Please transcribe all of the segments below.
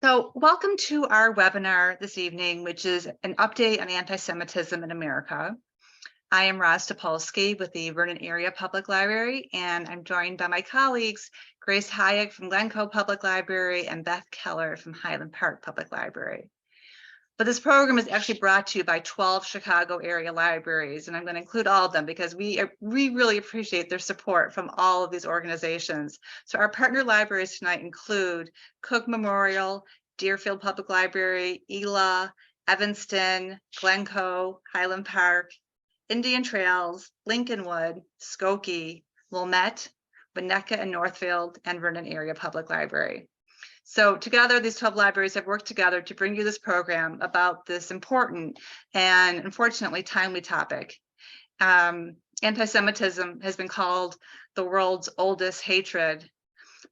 So welcome to our webinar this evening, which is an update on anti-Semitism in America. I am Roz Topolsky with the Vernon Area Public Library, and I'm joined by my colleagues, Grace Hayek from Glencoe Public Library and Beth Keller from Highland Park Public Library. But this program is actually brought to you by 12 Chicago area libraries, and I'm going to include all of them because we really appreciate their support from all of these organizations. So our partner libraries tonight include Cook Memorial, Deerfield Public Library, ELA, Evanston, Glencoe, Highland Park, Indian Trails, Lincolnwood, Skokie, Wilmette, Winnetka-Northfield, and Vernon Area Public Library. So together, these 12 libraries have worked together to bring you this program about this important and unfortunately timely topic. Anti-Semitism has been called the world's oldest hatred,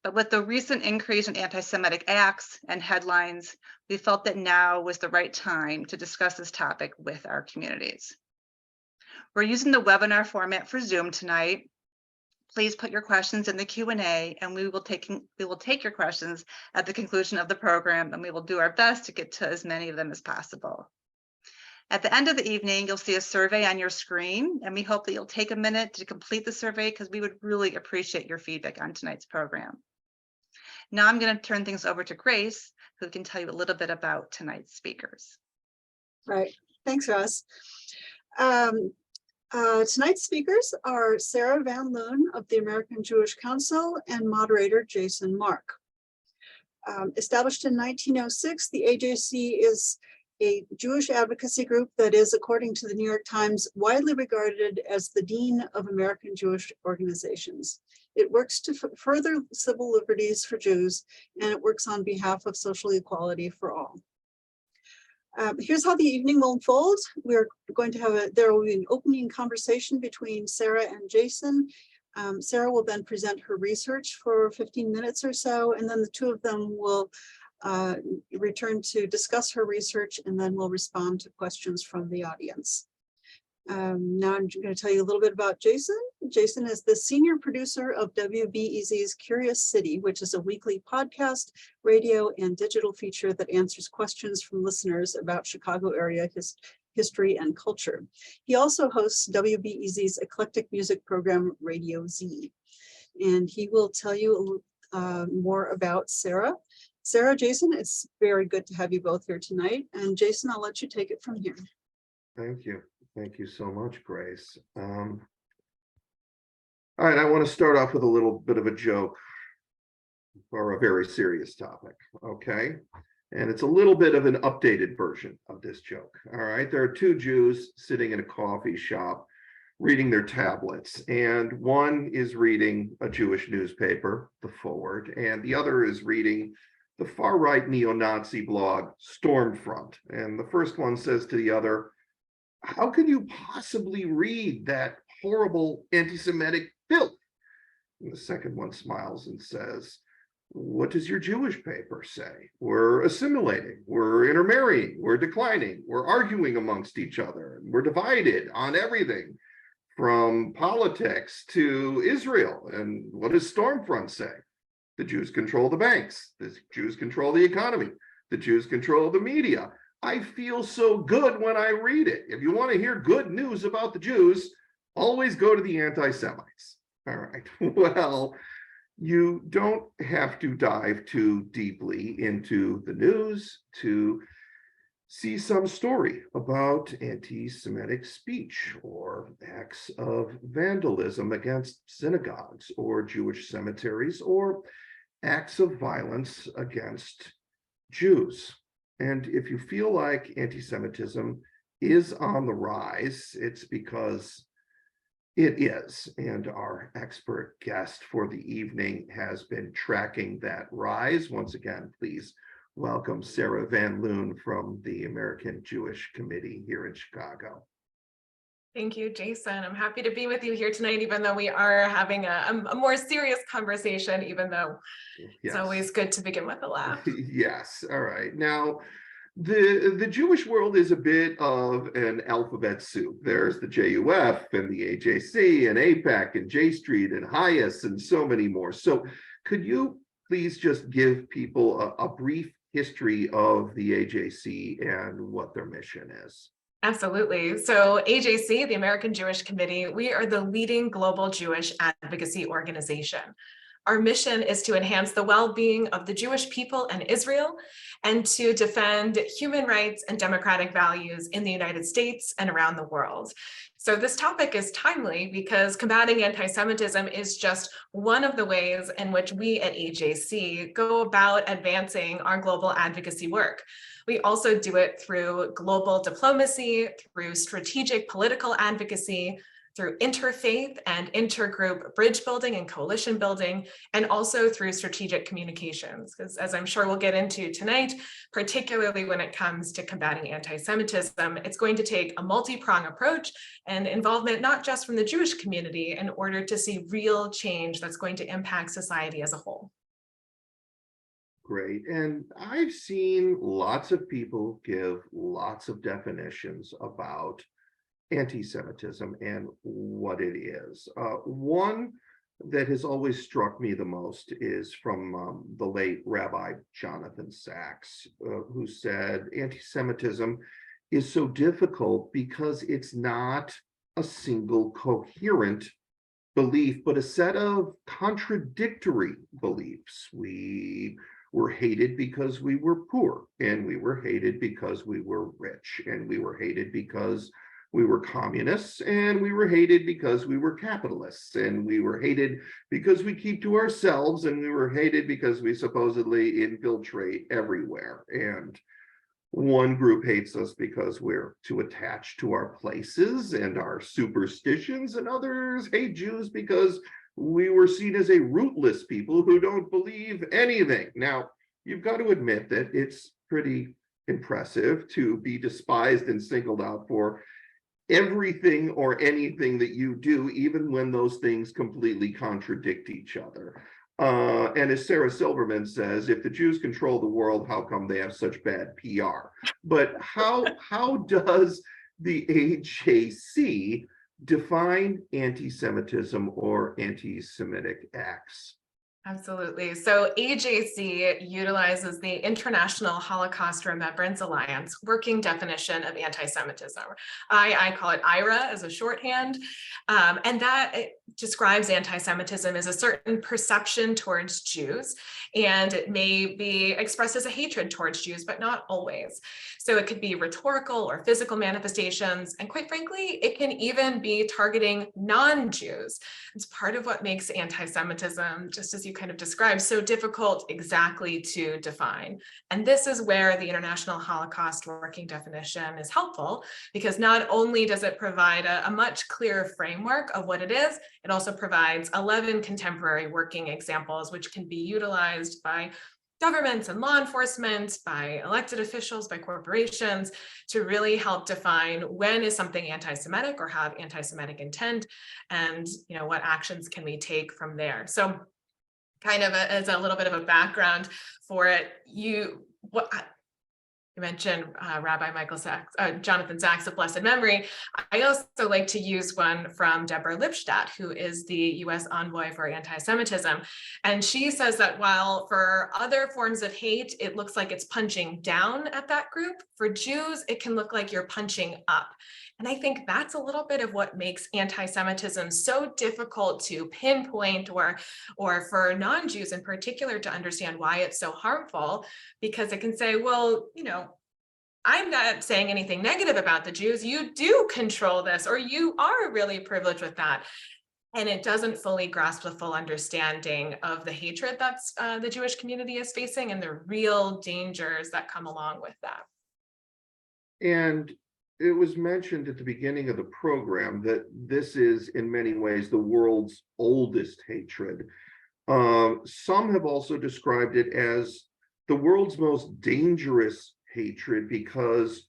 but with the recent increase in anti-Semitic acts and headlines, we felt that now was the right time to discuss this topic with our communities. We're using the webinar format for Zoom tonight. Please put your questions in the Q&A, and we will take your questions at the conclusion of the program, and we will do our best to get to as many of them as possible. At the end of the evening, you'll see a survey on your screen, and we hope that you'll take a minute to complete the survey because we would really appreciate your feedback on tonight's program. Now I'm going to turn things over to Grace, who can tell you a little bit about tonight's speakers. Right. Thanks, Roz. Tonight's speakers are Sarah van Loon of the American Jewish Council and moderator Jason Marck. Established in 1906, the AJC is a Jewish advocacy group that is, according to the New York Times, widely regarded as the dean of American Jewish organizations. It works to further civil liberties for Jews, and it works on behalf of social equality for all. Here's how the evening will unfold. We're going to there will be an opening conversation between Sarah and Jason. Sarah will then present her research for 15 minutes or so, and then the two of them will return to discuss her research, and then we'll respond to questions from the audience. Now I'm going to tell you a little bit about Jason. Jason is the senior producer of WBEZ's Curious City, which is a weekly podcast, radio, and digital feature that answers questions from listeners about Chicago area history and culture. He also hosts WBEZ's eclectic music program, Radio Z. And he will tell you more about Sarah. Sarah, Jason, it's very good to have you both here tonight. And Jason, I'll let you take it from here. Thank you. Thank you so much, Grace. All right, I want to start off with a little bit of a joke for a very serious topic, okay? And it's a little bit of an updated version of this joke, all right? There are two Jews sitting in a coffee shop reading their tablets, and one is reading a Jewish newspaper, The Forward, and the other is reading the far-right neo-Nazi blog, Stormfront. And the first one says to the other, "How can you possibly read that horrible anti-Semitic filth?" And the second one smiles and says, "What does your Jewish paper say? We're assimilating, we're intermarrying, we're declining, we're arguing amongst each other, and we're divided on everything from politics to Israel. And what does Stormfront say? The Jews control the banks, the Jews control the economy, the Jews control the media. I feel so good when I read it. If you want to hear good news about the Jews, always go to the anti-Semites." All right, well, you don't have to dive too deeply into the news to see some story about anti-Semitic speech or acts of vandalism against synagogues or Jewish cemeteries or acts of violence against Jews. And if you feel like anti-Semitism is on the rise, it's because it is. And our expert guest for the evening has been tracking that rise. Once again, please welcome Sarah van Loon from the American Jewish Committee here in Chicago. Thank you, Jason. I'm happy to be with you here tonight, even though we are having a more serious conversation, even though it's always good to begin with a laugh. Yes. All right. Now, the Jewish world is a bit of an alphabet soup. There's the JUF and the AJC and APAC and J Street and HIAS and so many more. So could you please just give people a brief history of the AJC and what their mission is? Absolutely. So AJC, the American Jewish Committee, we are the leading global Jewish advocacy organization. Our mission is to enhance the well-being of the Jewish people and Israel, and to defend human rights and democratic values in the United States and around the world. So this topic is timely because combating anti-Semitism is just one of the ways in which we at AJC go about advancing our global advocacy work. We also do it through global diplomacy, through strategic political advocacy, through interfaith and intergroup bridge building and coalition building, and also through strategic communications. Because as I'm sure we'll get into tonight, particularly when it comes to combating anti-Semitism, it's going to take a multi-pronged approach and involvement not just from the Jewish community in order to see real change that's going to impact society as a whole. Great. And I've seen lots of people give lots of definitions about anti-Semitism and what it is. One that has always struck me the most is from the late Rabbi Jonathan Sachs, who said anti-Semitism is so difficult because it's not a single coherent belief, but a set of contradictory beliefs. We were hated because we were poor, and we were hated because we were rich, and we were hated because we were communists, and we were hated because we were capitalists, and we were hated because we keep to ourselves, and we were hated because we supposedly infiltrate everywhere. And one group hates us because we're too attached to our places and our superstitions, and others hate Jews because we were seen as a rootless people who don't believe anything. Now, you've got to admit that it's pretty impressive to be despised and singled out for everything or anything that you do, even when those things completely contradict each other. And as Sarah Silverman says, if the Jews control the world, how come they have such bad PR? But how does the AJC define anti-Semitism or anti-Semitic acts? Absolutely. So AJC utilizes the International Holocaust Remembrance Alliance working definition of anti-Semitism. I call it IRA as a shorthand, and that describes anti-Semitism as a certain perception towards Jews, and it may be expressed as a hatred towards Jews, but not always. So it could be rhetorical or physical manifestations, and quite frankly, it can even be targeting non-Jews. It's part of what makes anti-Semitism, just as you kind of described, so difficult exactly to define. And this is where the International Holocaust Working Definition is helpful, because not only does it provide a much clearer framework of what it is, it also provides 11 contemporary working examples, which can be utilized by governments and law enforcement, by elected officials, by corporations, to really help define when is something anti-Semitic or have anti-Semitic intent, and what actions can we take from there. So kind of as a little bit of a background for it, you mentioned Rabbi Jonathan Sachs of blessed memory. I also like to use one from Deborah Lipstadt, who is the US envoy for anti-Semitism. And she says that while for other forms of hate, it looks like it's punching down at that group, for Jews, it can look like you're punching up. And I think that's a little bit of what makes anti-Semitism so difficult to pinpoint, or for non-Jews in particular to understand why it's so harmful, because it can say, well, I'm not saying anything negative about the Jews. You do control this, or you are really privileged with that. And it doesn't fully grasp the full understanding of the hatred that's the Jewish community is facing and the real dangers that come along with that. And it was mentioned at the beginning of the program that this is in many ways the world's oldest hatred. Some have also described it as the world's most dangerous hatred, because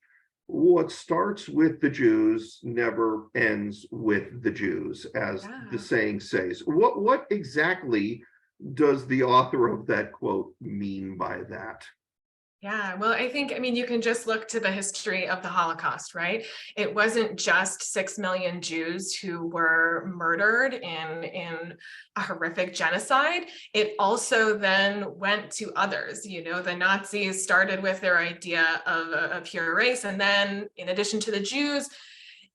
what starts with the Jews never ends with the Jews, as the saying says. What exactly does the author of that quote mean by that? Yeah, well, I mean, you can just look to the history of the Holocaust, right? It wasn't just 6 million Jews who were murdered in a horrific genocide. It also then went to others. You know, the Nazis started with their idea of a pure race, and then in addition to the Jews,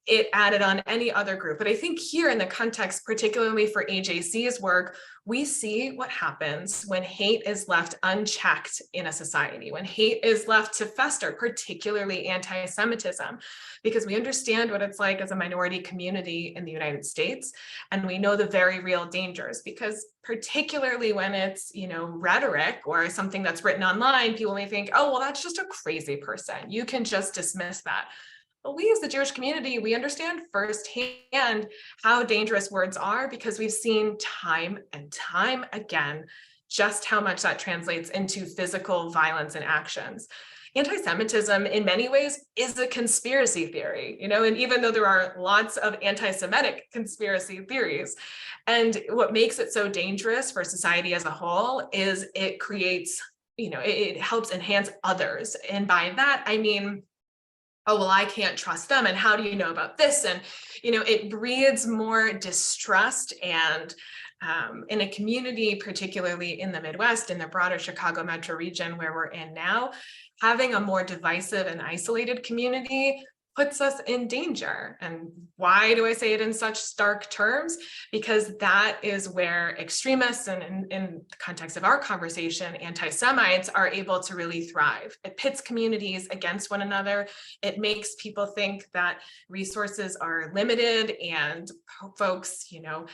it added on any other group. But I think here in the context, particularly for AJC's work, we see what happens when hate is left unchecked in a society, when hate is left to fester, particularly anti-Semitism, because we understand what it's like as a minority community in the United States, and we know the very real dangers, because particularly when it's, you know, rhetoric or something that's written online, people may think, oh, well, that's just a crazy person. You can just dismiss that. But we as the Jewish community, we understand firsthand how dangerous words are, because we've seen time and time again just how much that translates into physical violence and actions. Anti-Semitism in many ways is a conspiracy theory, you know, and even though there are lots of anti-Semitic conspiracy theories, and what makes it so dangerous for society as a whole is it creates, you know, it helps enhance others. And by that, I mean, oh, well, I can't trust them. And how do you know about this? And, you know, it breeds more distrust. And in a community, particularly in the Midwest, in the broader Chicago metro region where we're in now, having a more divisive and isolated community puts us in danger. And why do I say it in such stark terms? Because that is where extremists, and in the context of our conversation, anti-Semites, are able to really thrive. It pits communities against one another. It makes people think that resources are limited and folks, you know,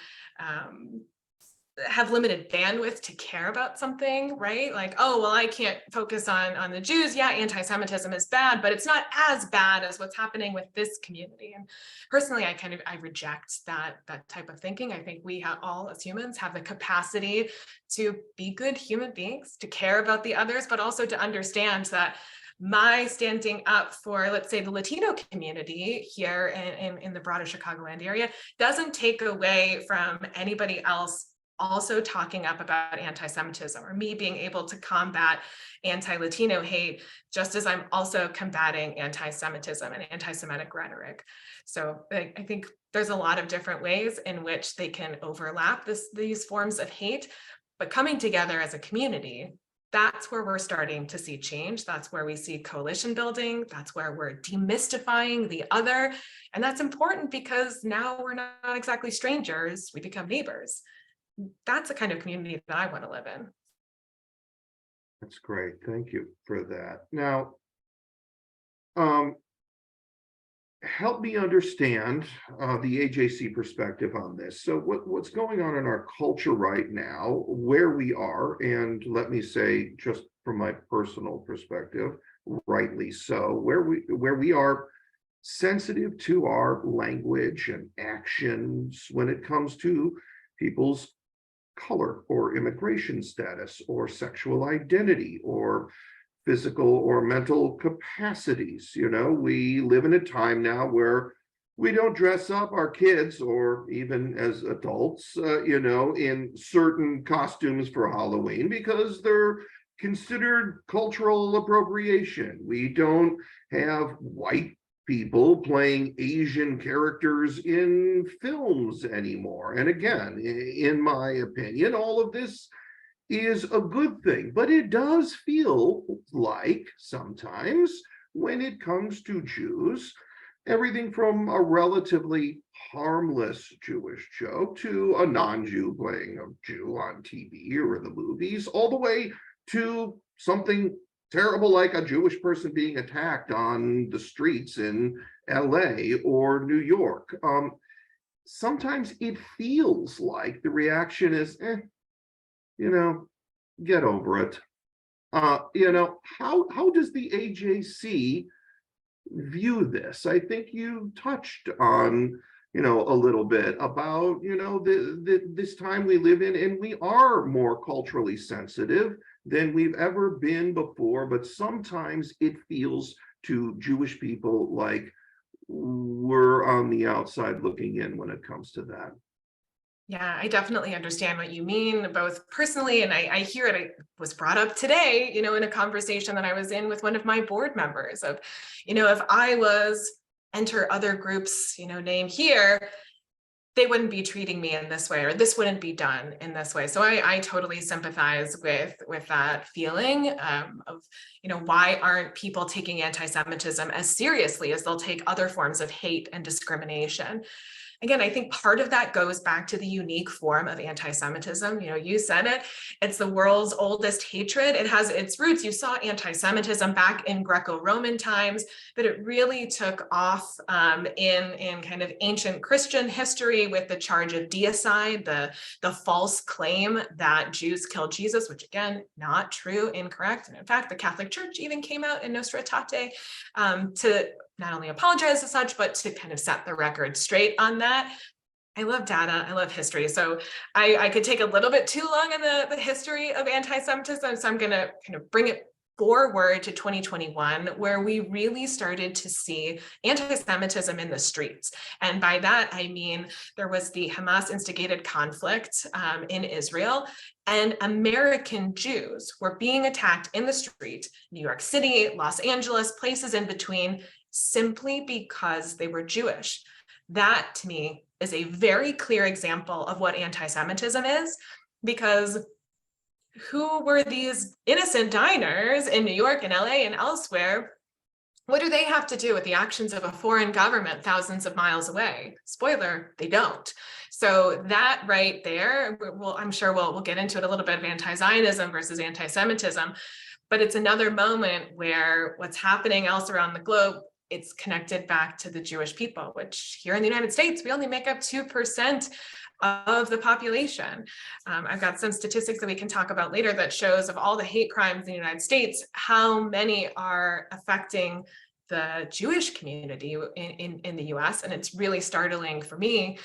have limited bandwidth to care about something, right? Like, oh, well, I can't focus on the Jews. Yeah, anti-Semitism is bad, but it's not as bad as what's happening with this community. And personally, I reject that type of thinking. I think we all as humans have the capacity to be good human beings, to care about the others, but also to understand that my standing up for, let's say, the Latino community here in the broader Chicagoland area doesn't take away from anybody else also talking up about anti-Semitism, or me being able to combat anti-Latino hate, just as I'm also combating anti-Semitism and anti-Semitic rhetoric. So I think there's a lot of different ways in which they can overlap these forms of hate, but coming together as a community, that's where we're starting to see change. That's where we see coalition building. That's where we're demystifying the other. And that's important because now we're not exactly strangers, we become neighbors. That's the kind of community that I want to live in. That's great. Thank you for that. Now, help me understand the AJC perspective on this. So what's going on in our culture right now, where we are, and let me say, just from my personal perspective, rightly so, where we are sensitive to our language and actions when it comes to people's color or immigration status or sexual identity or physical or mental capacities. You know, we live in a time now where we don't dress up our kids, or even as adults, you know, in certain costumes for Halloween because they're considered cultural appropriation. We don't have white people playing Asian characters in films anymore. And again, in my opinion, all of this is a good thing, but it does feel like sometimes when it comes to Jews, everything from a relatively harmless Jewish joke to a non-Jew playing a Jew on TV or in the movies, all the way to something terrible like a Jewish person being attacked on the streets in LA or New York. Sometimes it feels like the reaction is, you know, get over it. You know, how does the AJC view this? I think you touched on, you know, a little bit about, you know, this time we live in, and we are more culturally sensitive than we've ever been before, but sometimes it feels to Jewish people like we're on the outside looking in when it comes to that. Yeah, I definitely understand what you mean, both personally, and I hear it. I was brought up today, in a conversation that I was in with one of my board members of, if I was enter other groups, name here, they wouldn't be treating me in this way, or this wouldn't be done in this way. So I totally sympathize with that feeling of, why aren't people taking anti-Semitism as seriously as they'll take other forms of hate and discrimination? Again, I think part of that goes back to the unique form of anti-Semitism. You said it, it's the world's oldest hatred. It has its roots. You saw anti-Semitism back in Greco-Roman times, but it really took off in kind of ancient Christian history with the charge of deicide, the false claim that Jews killed Jesus, which again, not true, incorrect. And in fact, the Catholic Church even came out in Nostra Aetate to not only apologize as such, but to kind of set the record straight on that. I love data, I love history. So I could take a little bit too long in the history of anti-Semitism. So I'm gonna kind of bring it forward to 2021, where we really started to see anti-Semitism in the streets. And by that, I mean, there was the Hamas instigated conflict in Israel, and American Jews were being attacked in the street, New York City, Los Angeles, places in between, simply because they were Jewish. That to me is a very clear example of what anti-Semitism is, because who were these innocent diners in New York and LA and elsewhere? What do they have to do with the actions of a foreign government thousands of miles away? Spoiler, they don't. So that right there, I'm sure we'll get into it a little bit of anti-Zionism versus anti-Semitism, but it's another moment where what's happening else around the globe, it's connected back to the Jewish people, which here in the United States, we only make up 2% of the population. I've got some statistics that we can talk about later that shows of all the hate crimes in the United States, how many are affecting the Jewish community in the US. And it's really startling for me.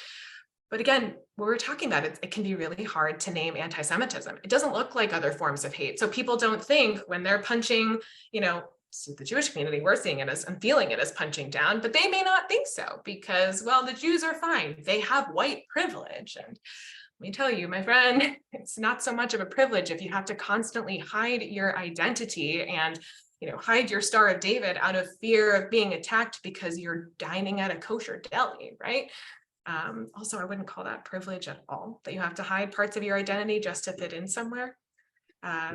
But again, what we're talking about, it can be really hard to name anti-Semitism. It doesn't look like other forms of hate. So people don't think when they're punching, so the Jewish community, we're seeing it as and feeling it as punching down, but they may not think so because, well, the Jews are fine. They have white privilege. And let me tell you, my friend, it's not so much of a privilege if you have to constantly hide your identity and, hide your Star of David out of fear of being attacked because you're dining at a kosher deli, right? Also, I wouldn't call that privilege at all, that you have to hide parts of your identity just to fit in somewhere.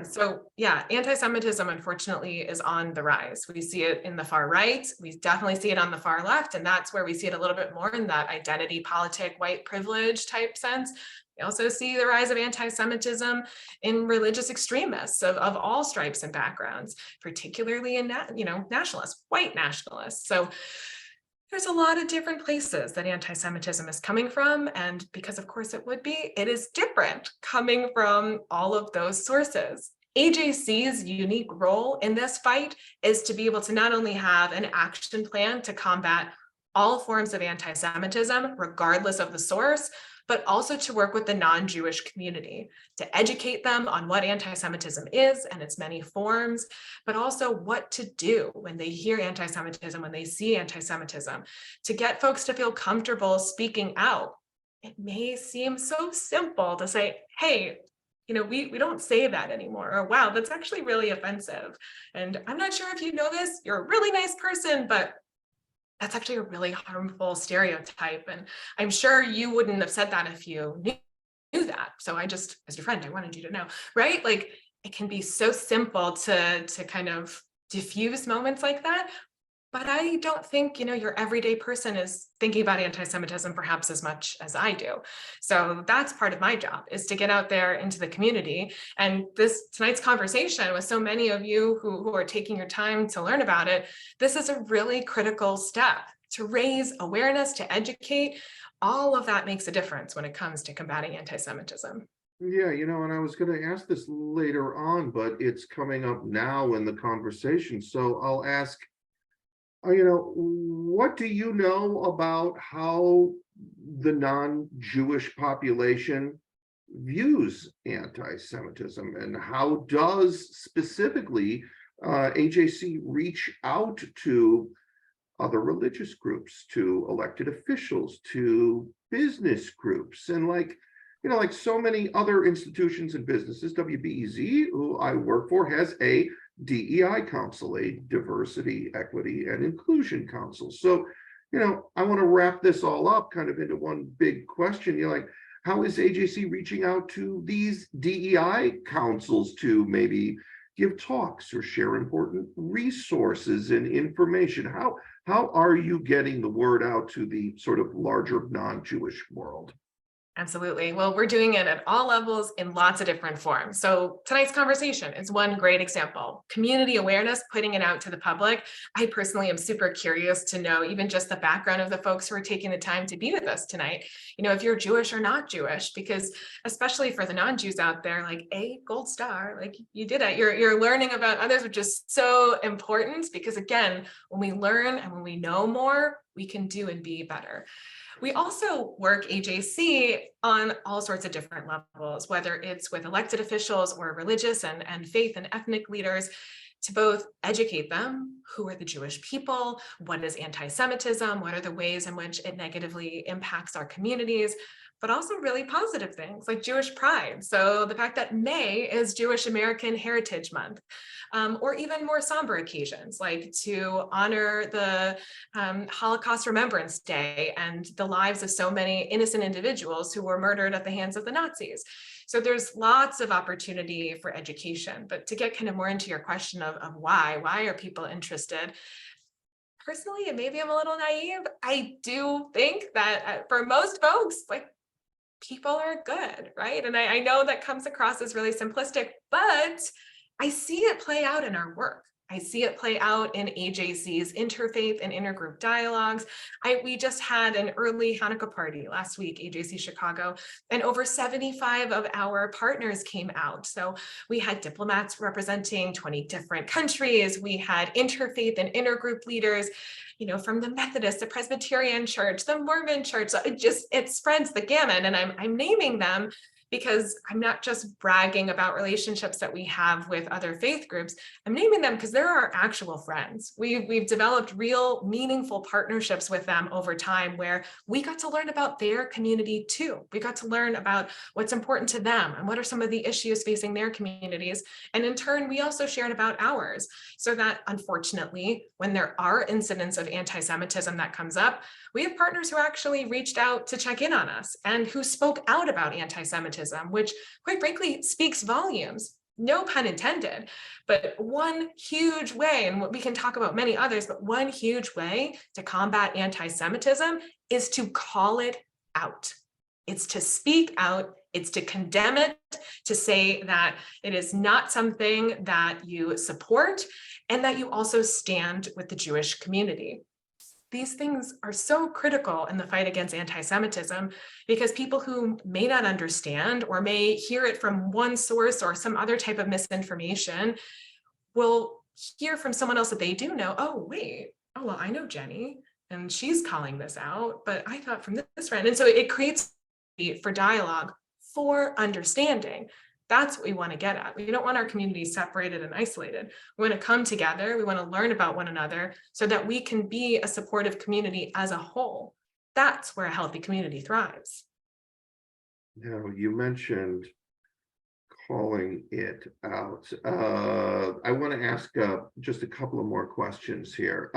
So yeah, anti-Semitism, unfortunately, is on the rise. We see it in the far right. We definitely see it on the far left. And that's where we see it a little bit more in that identity politic, white privilege type sense. We also see the rise of anti-Semitism in religious extremists of all stripes and backgrounds, particularly in, nationalists, white nationalists. So there's a lot of different places that anti-Semitism is coming from. And because of course it would be, it is different coming from all of those sources. AJC's unique role in this fight is to be able to not only have an action plan to combat all forms of anti-Semitism, regardless of the source, but also to work with the non-Jewish community, to educate them on what anti-Semitism is and its many forms, but also what to do when they hear anti-Semitism, when they see anti-Semitism, to get folks to feel comfortable speaking out. It may seem so simple to say, hey, we don't say that anymore, or wow, that's actually really offensive. And I'm not sure if you know this, you're a really nice person, but that's actually a really harmful stereotype. And I'm sure you wouldn't have said that if you knew that. So I just, as your friend, I wanted you to know, right? Like it can be so simple to kind of diffuse moments like that. But I don't think, your everyday person is thinking about anti-Semitism perhaps as much as I do. So that's part of my job, is to get out there into the community. And tonight's conversation with so many of you who are taking your time to learn about it, this is a really critical step to raise awareness, to educate. All of that makes a difference when it comes to combating anti-Semitism. Yeah, and I was going to ask this later on, but it's coming up now in the conversation. So I'll ask, what do you know about how the non-Jewish population views anti-Semitism, and how does specifically AJC reach out to other religious groups, to elected officials, to business groups, and you know, like so many other institutions and businesses, WBEZ, who I work for, has a DEI council, a diversity, equity, and inclusion council. So, you know, I want to wrap this all up kind of into one big question. You're like, how is AJC reaching out to these DEI councils to maybe give talks or share important resources and information? How are you getting the word out to the sort of larger non-Jewish world? Absolutely. Well, we're doing it at all levels in lots of different forms. So tonight's conversation is one great example. Community awareness, putting it out to the public. I personally am super curious to know even just the background of the folks who are taking the time to be with us tonight. You know, if you're Jewish or not Jewish, because especially for the non-Jews out there, like a gold star, like you did it. You're learning about others, which is so important because again, when we learn and when we know more, we can do and be better. We also work AJC on all sorts of different levels, whether it's with elected officials or religious and faith and ethnic leaders, to both educate them, who are the Jewish people, what is anti-Semitism, what are the ways in which it negatively impacts our communities, but also really positive things like Jewish pride. So the fact that May is Jewish American Heritage Month, or even more somber occasions like to honor the Holocaust Remembrance Day and the lives of so many innocent individuals who were murdered at the hands of the Nazis. So there's lots of opportunity for education, but to get kind of more into your question of why are people interested? Personally, and maybe I'm a little naive, I do think that for most folks, like people are good, right? And I know that comes across as really simplistic, but I see it play out in our work. I see it play out in AJC's interfaith and intergroup dialogues. We just had an early Hanukkah party last week, AJC Chicago, and over 75 of our partners came out. So we had diplomats representing 20 different countries. We had interfaith and intergroup leaders, you know, from the Methodist, the Presbyterian Church, the Mormon Church. So it spreads the gamut, and I'm naming them because I'm not just bragging about relationships that we have with other faith groups. I'm naming them because they're our actual friends. We've developed real meaningful partnerships with them over time where we got to learn about their community too. We got to learn about what's important to them and what are some of the issues facing their communities. And in turn, we also shared about ours, so that unfortunately, when there are incidents of anti-Semitism that comes up, we have partners who actually reached out to check in on us and who spoke out about anti-Semitism, which quite frankly speaks volumes, no pun intended. But one huge way, and we can talk about many others, but one huge way to combat anti-Semitism is to call it out. It's to speak out, it's to condemn it, to say that it is not something that you support, and that you also stand with the Jewish community. These things are so critical in the fight against anti-Semitism because people who may not understand or may hear it from one source or some other type of misinformation will hear from someone else that they do know, oh, wait, oh, well, I know Jenny and she's calling this out, but I thought from this friend. And so it creates for dialogue, for understanding. That's what we want to get at. We don't want our communities separated and isolated. We want to come together. We want to learn about one another so that we can be a supportive community as a whole. That's where a healthy community thrives. Now, you mentioned calling it out. I want to ask just a couple of more questions here.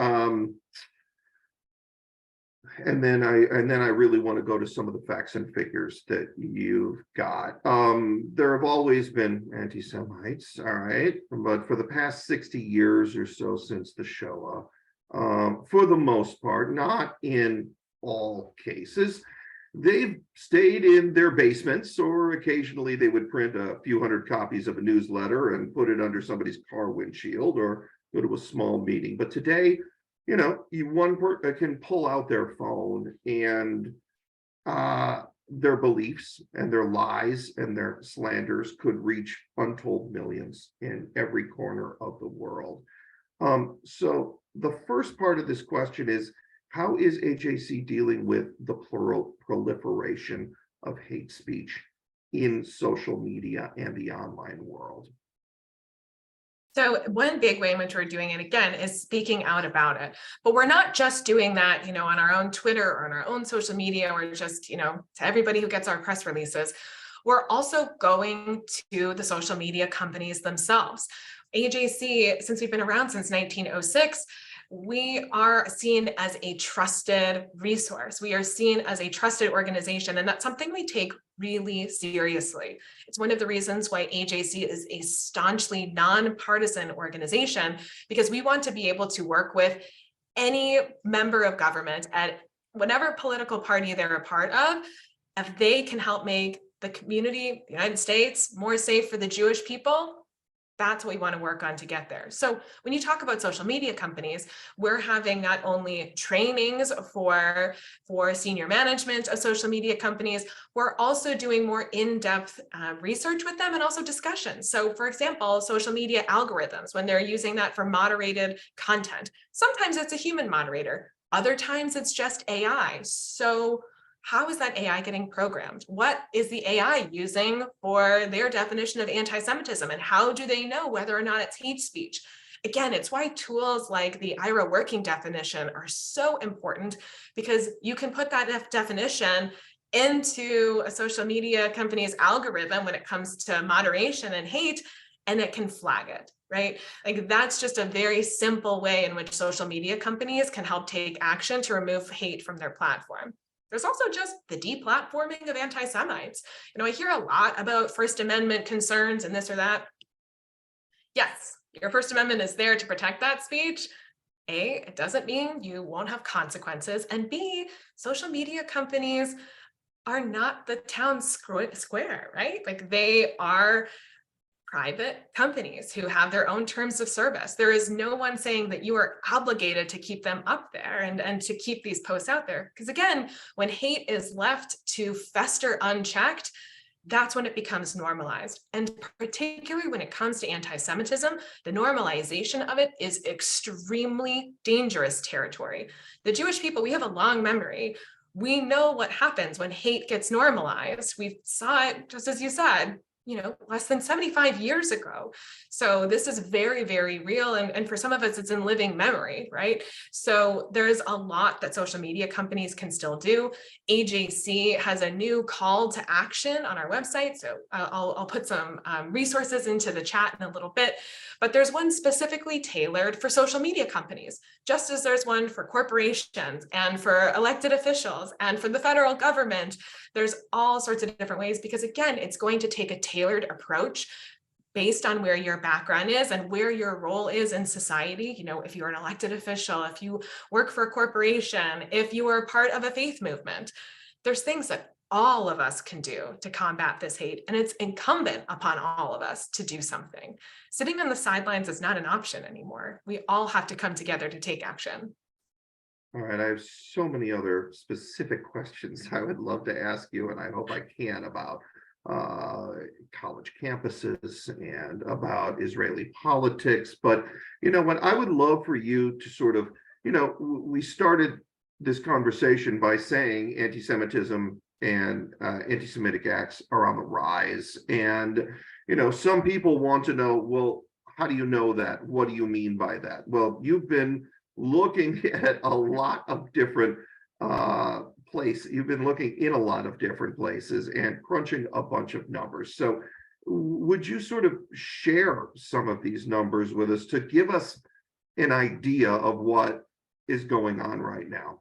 And then I really want to go to some of the facts and figures that you've got. There have always been anti-Semites, all right, but for the past 60 years or so since the Shoah, for the most part, not in all cases, they've stayed in their basements, or occasionally they would print a few hundred copies of a newsletter and put it under somebody's car windshield or go to a small meeting. But today, you know, one person can pull out their phone and their beliefs and their lies and their slanders could reach untold millions in every corner of the world. So the first part of this question is, how is AJC dealing with the proliferation of hate speech in social media and the online world? So one big way in which we're doing it, again, is speaking out about it. But we're not just doing that, you know, on our own Twitter or on our own social media or just, you know, to everybody who gets our press releases. we're also going to the social media companies themselves. AJC, since we've been around since 1906, we are seen as a trusted resource. We are seen as a trusted organization, and that's something we take really seriously. It's one of the reasons why AJC is a staunchly nonpartisan organization, because we want to be able to work with any member of government at whatever political party they're a part of. If they can help make the community, the United States, more safe for the Jewish people, that's what we want to work on to get there. So when you talk about social media companies, we're having not only trainings for senior management of social media companies, we're also doing more in-depth research with them and also discussions. So for example, social media algorithms, when they're using that for moderated content, sometimes it's a human moderator, other times it's just AI. So how is that AI getting programmed? What is the AI using for their definition of anti-Semitism? And how do they know whether or not it's hate speech? Again, it's why tools like the IRA working definition are so important, because you can put that definition into a social media company's algorithm when it comes to moderation and hate, and it can flag it, right? Like that's just a very simple way in which social media companies can help take action to remove hate from their platform. There's also just the deplatforming of anti-Semites. I hear a lot about First Amendment concerns and this or that. Yes, your First Amendment is there to protect that speech. A, it doesn't mean you won't have consequences. And B, social media companies are not the town square, right? Like they are private companies who have their own terms of service. There is no one saying that you are obligated to keep them up there and to keep these posts out there. Because again, when hate is left to fester unchecked, that's when it becomes normalized. And particularly when it comes to anti-Semitism, the normalization of it is extremely dangerous territory. The Jewish people, we have a long memory. We know what happens when hate gets normalized. We saw it, just as you said, less than 75 years ago. So this is very, very real. And for some of us, it's in living memory, right? So there's a lot that social media companies can still do. AJC has a new call to action on our website. So I'll put some resources into the chat in a little bit, but there's one specifically tailored for social media companies, just as there's one for corporations and for elected officials and for the federal government. There's all sorts of different ways, because again, it's going to take a tailored approach based on where your background is and where your role is in society. If you're an elected official, if you work for a corporation, if you are part of a faith movement, there's things that all of us can do to combat this hate. And it's incumbent upon all of us to do something. Sitting on the sidelines is not an option anymore. We all have to come together to take action. All right, I have so many other specific questions I would love to ask you, and I hope I can, about college campuses and about Israeli politics. But, what I would love for you to sort of, we started this conversation by saying anti-Semitism and anti-Semitic acts are on the rise. And, some people want to know, well, how do you know that? What do you mean by that? Well, you've been looking at a lot of different places. You've been looking in a lot of different places and crunching a bunch of numbers. So would you sort of share some of these numbers with us to give us an idea of what is going on right now?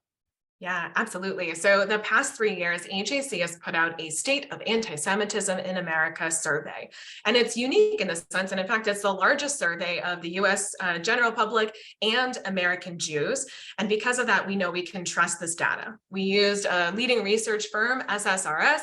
Yeah, absolutely. So the past 3 years, AJC has put out a State of Anti-Semitism in America survey. And it's unique in the sense, and in fact, it's the largest survey of the US general public and American Jews. And because of that, we know we can trust this data. We used a leading research firm, SSRS,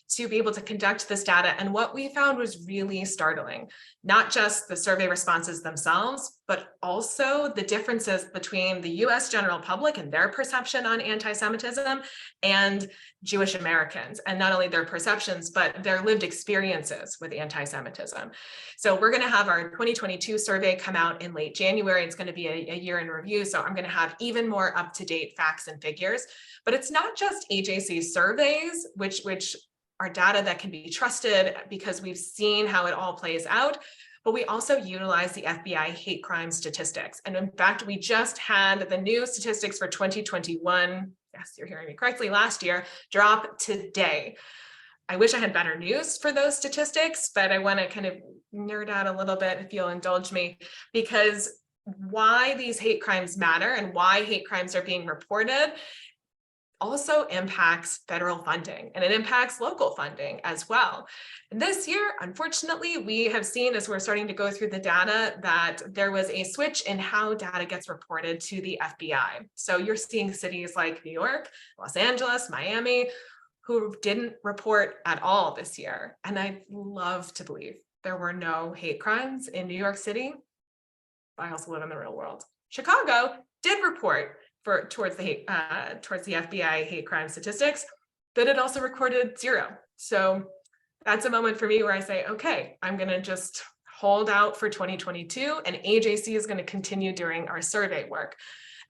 to be able to conduct this data. And what we found was really startling, not just the survey responses themselves, but also the differences between the US general public and their perception on anti-Semitism and Jewish Americans, and not only their perceptions, but their lived experiences with anti-Semitism. So we're gonna have our 2022 survey come out in late January. It's gonna be a year in review. So I'm gonna have even more up-to-date facts and figures, but it's not just AJC surveys, which are data that can be trusted because we've seen how it all plays out, but we also utilize the FBI hate crime statistics. And in fact, we just had the new statistics for 2021, yes, you're hearing me correctly, last year, drop today. I wish I had better news for those statistics, but I want to kind of nerd out a little bit, if you'll indulge me, because why these hate crimes matter and why hate crimes are being reported also impacts federal funding, and it impacts local funding as well. And this year, unfortunately, we have seen, as we're starting to go through the data, that there was a switch in how data gets reported to the FBI. So you're seeing cities like New York, Los Angeles, Miami, who didn't report at all this year. And I'd love to believe there were no hate crimes in New York City. I also live in the real world. Chicago did report towards the FBI hate crime statistics, but it also recorded 0. So that's a moment for me where I say, okay, I'm going to just hold out for 2022, and AJC is going to continue doing our survey work.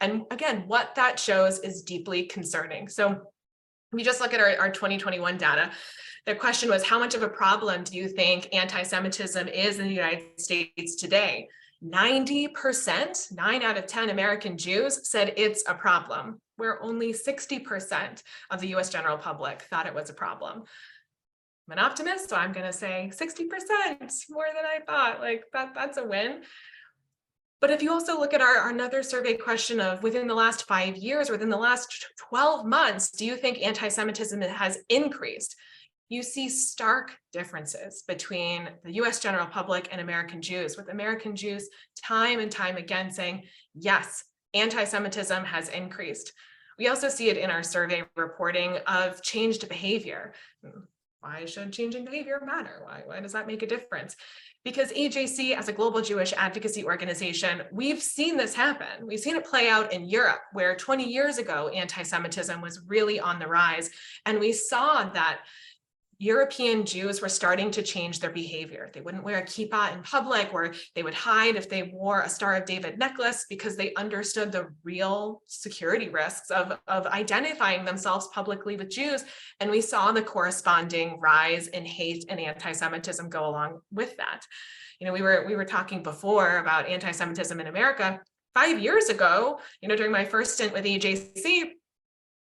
And again, what that shows is deeply concerning. So if you just look at our 2021 data, the question was, how much of a problem do you think anti-Semitism is in the United States today? 90%, 9 out of 10 American Jews said it's a problem, where only 60% of the US general public thought it was a problem. I'm an optimist, so I'm going to say 60%, more than I thought. Like that's a win. But if you also look at our another survey question of within the last 5 years, within the last 12 months, do you think anti-Semitism has increased? You see stark differences between the US general public and American Jews, with American Jews time and time again saying, yes, anti-Semitism has increased. We also see it in our survey reporting of changed behavior. Why should changing behavior matter? Why does that make a difference? Because AJC, as a global Jewish advocacy organization, we've seen this happen. We've seen it play out in Europe, where 20 years ago, anti-Semitism was really on the rise. And we saw that European Jews were starting to change their behavior. They wouldn't wear a kippah in public, or they would hide if they wore a Star of David necklace, because they understood the real security risks of identifying themselves publicly with Jews. And we saw the corresponding rise in hate and anti-Semitism go along with that. You know, we were talking before about anti-Semitism in America. 5 years ago, during my first stint with AJC,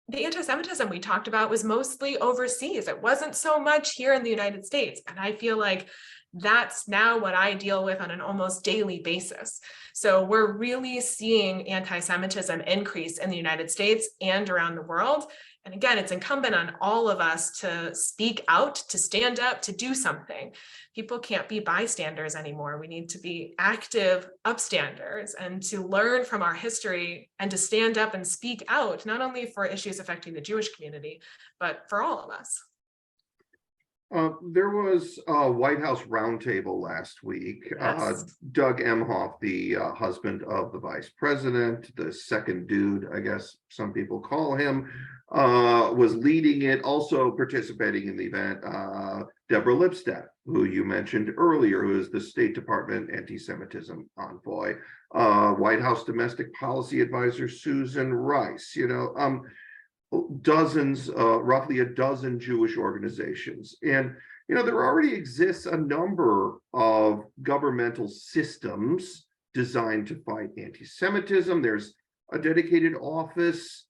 the anti-Semitism we talked about was mostly overseas. It wasn't so much here in the United States. And I feel like that's now what I deal with on an almost daily basis. So we're really seeing anti-Semitism increase in the United States and around the world. And again, it's incumbent on all of us to speak out, to stand up, to do something. People can't be bystanders anymore. We need to be active upstanders and to learn from our history and to stand up and speak out, not only for issues affecting the Jewish community, but for all of us. There was a White House roundtable last week. Yes. Doug Emhoff, the husband of the vice president, the second dude, I guess some people call him, was leading it, also participating in the event. Deborah Lipstadt, who you mentioned earlier, who is the State Department anti-Semitism envoy, White House domestic policy advisor Susan Rice, dozens, roughly a dozen Jewish organizations. And, there already exists a number of governmental systems designed to fight anti-Semitism. There's a dedicated office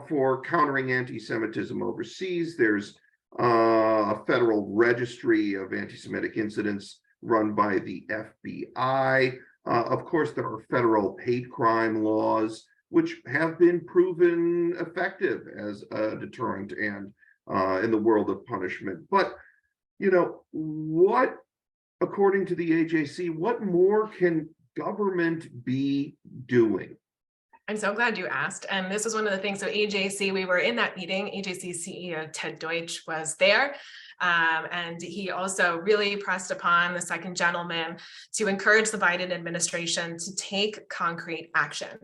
for countering anti-Semitism overseas. There's a federal registry of anti-Semitic incidents run by the FBI. Of course, there are federal hate crime laws, which have been proven effective as a deterrent and in the world of punishment. But, what, according to the AJC, what more can government be doing? I'm so glad you asked. And this was one of the things. So AJC, we were in that meeting. AJC CEO Ted Deutsch was there. And he also really pressed upon the second gentleman to encourage the Biden administration to take concrete action.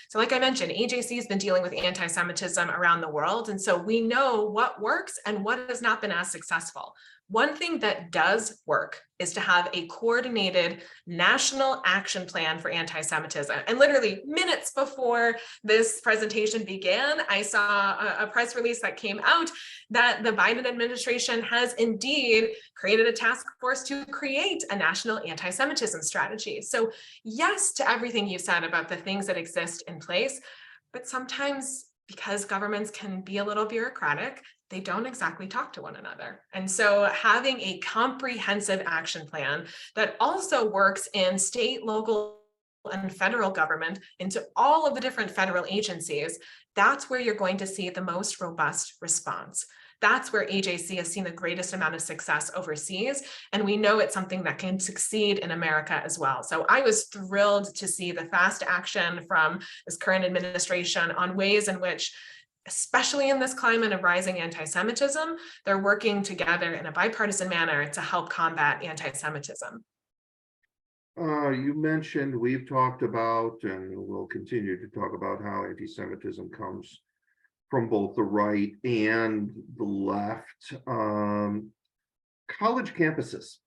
So like I mentioned, AJC has been dealing with anti-Semitism around the world. And so we know what works and what has not been as successful. One thing that does work is to have a coordinated national action plan for anti-Semitism. And literally minutes before this presentation began, I saw a press release that came out that the Biden administration has indeed created a task force to create a national anti-Semitism strategy. So yes to everything you said about the things that exist in place, but sometimes because governments can be a little bureaucratic, they don't exactly talk to one another. And so having a comprehensive action plan that also works in state, local, and federal government into all of the different federal agencies, that's where you're going to see the most robust response. That's where AJC has seen the greatest amount of success overseas. And we know it's something that can succeed in America as well. So I was thrilled to see the fast action from this current administration on ways in which, especially in this climate of rising anti-Semitism, they're working together in a bipartisan manner to help combat anti-Semitism. You mentioned, we've talked about, and we'll continue to talk about, how anti-Semitism comes from both the right and the left. College campuses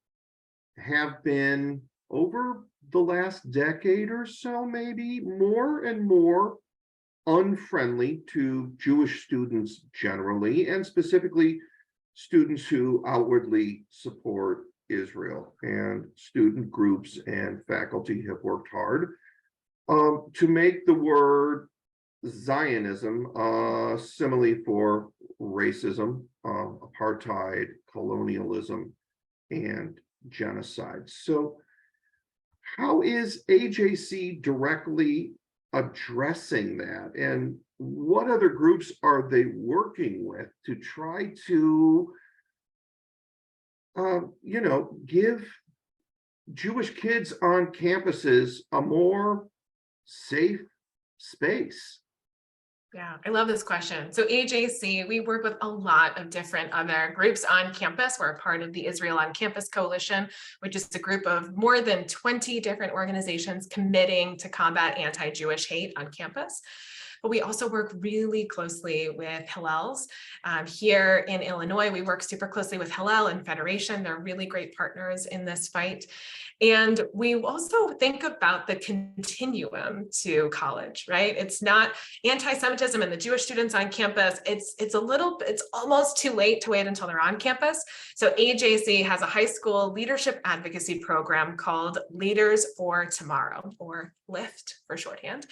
have been, over the last decade or so, maybe more and more unfriendly to Jewish students generally, and specifically students who outwardly support Israel. And student groups and faculty have worked hard to make the word Zionism simile for racism, apartheid, colonialism, and genocide. So how is AJC directly addressing that, and what other groups are they working with to try to give Jewish kids on campuses a more safe space? Yeah, I love this question. So AJC, we work with a lot of different other groups on campus. We're a part of the Israel on Campus Coalition, which is a group of more than 20 different organizations committing to combat anti-Jewish hate on campus. But we also work really closely with Hillels. Here in Illinois, we work super closely with Hillel and Federation. They're really great partners in this fight. And we also think about the continuum to college, right? It's not anti-Semitism and the Jewish students on campus. It's almost too late to wait until they're on campus. So AJC has a high school leadership advocacy program called Leaders for Tomorrow, or LIFT for shorthand.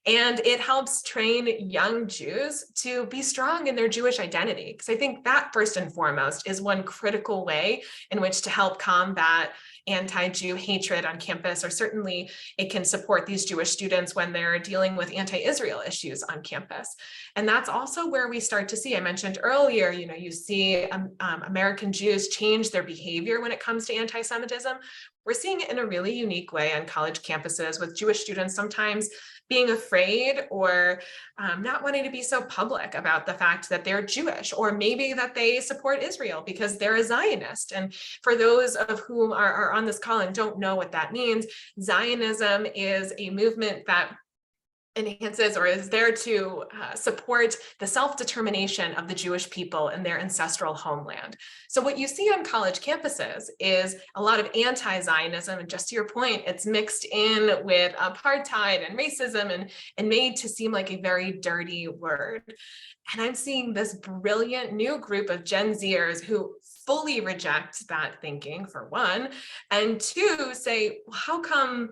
And it helps train young Jews to be strong in their Jewish identity. Because I think that, first and foremost, is one critical way in which to help combat anti-Jew hatred on campus, or certainly it can support these Jewish students when they're dealing with anti-Israel issues on campus. And that's also where we start to see, I mentioned earlier, you see American Jews change their behavior when it comes to anti-Semitism. We're seeing it in a really unique way on college campuses, with Jewish students sometimes being afraid or not wanting to be so public about the fact that they're Jewish, or maybe that they support Israel because they're a Zionist. And for those of whom are on this call and don't know what that means, Zionism is a movement that enhances or is there to support the self-determination of the Jewish people in their ancestral homeland. So what you see on college campuses is a lot of anti-Zionism, and just to your point, it's mixed in with apartheid and racism and made to seem like a very dirty word. And I'm seeing this brilliant new group of Gen Zers who fully reject that thinking, for one, and two, say, well, how come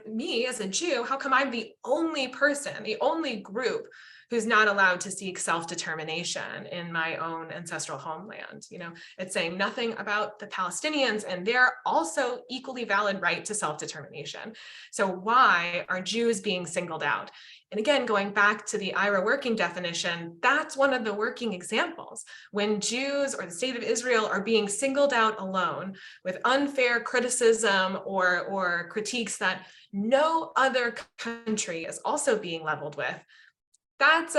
me as a Jew, how come I'm the only person, the only group who's not allowed to seek self-determination in my own ancestral homeland? It's saying nothing about the Palestinians and their also equally valid right to self-determination. So why are Jews being singled out? And again, going back to the IRA working definition, that's one of the working examples. When Jews or the state of Israel are being singled out alone with unfair criticism or critiques that no other country is also being leveled with, that's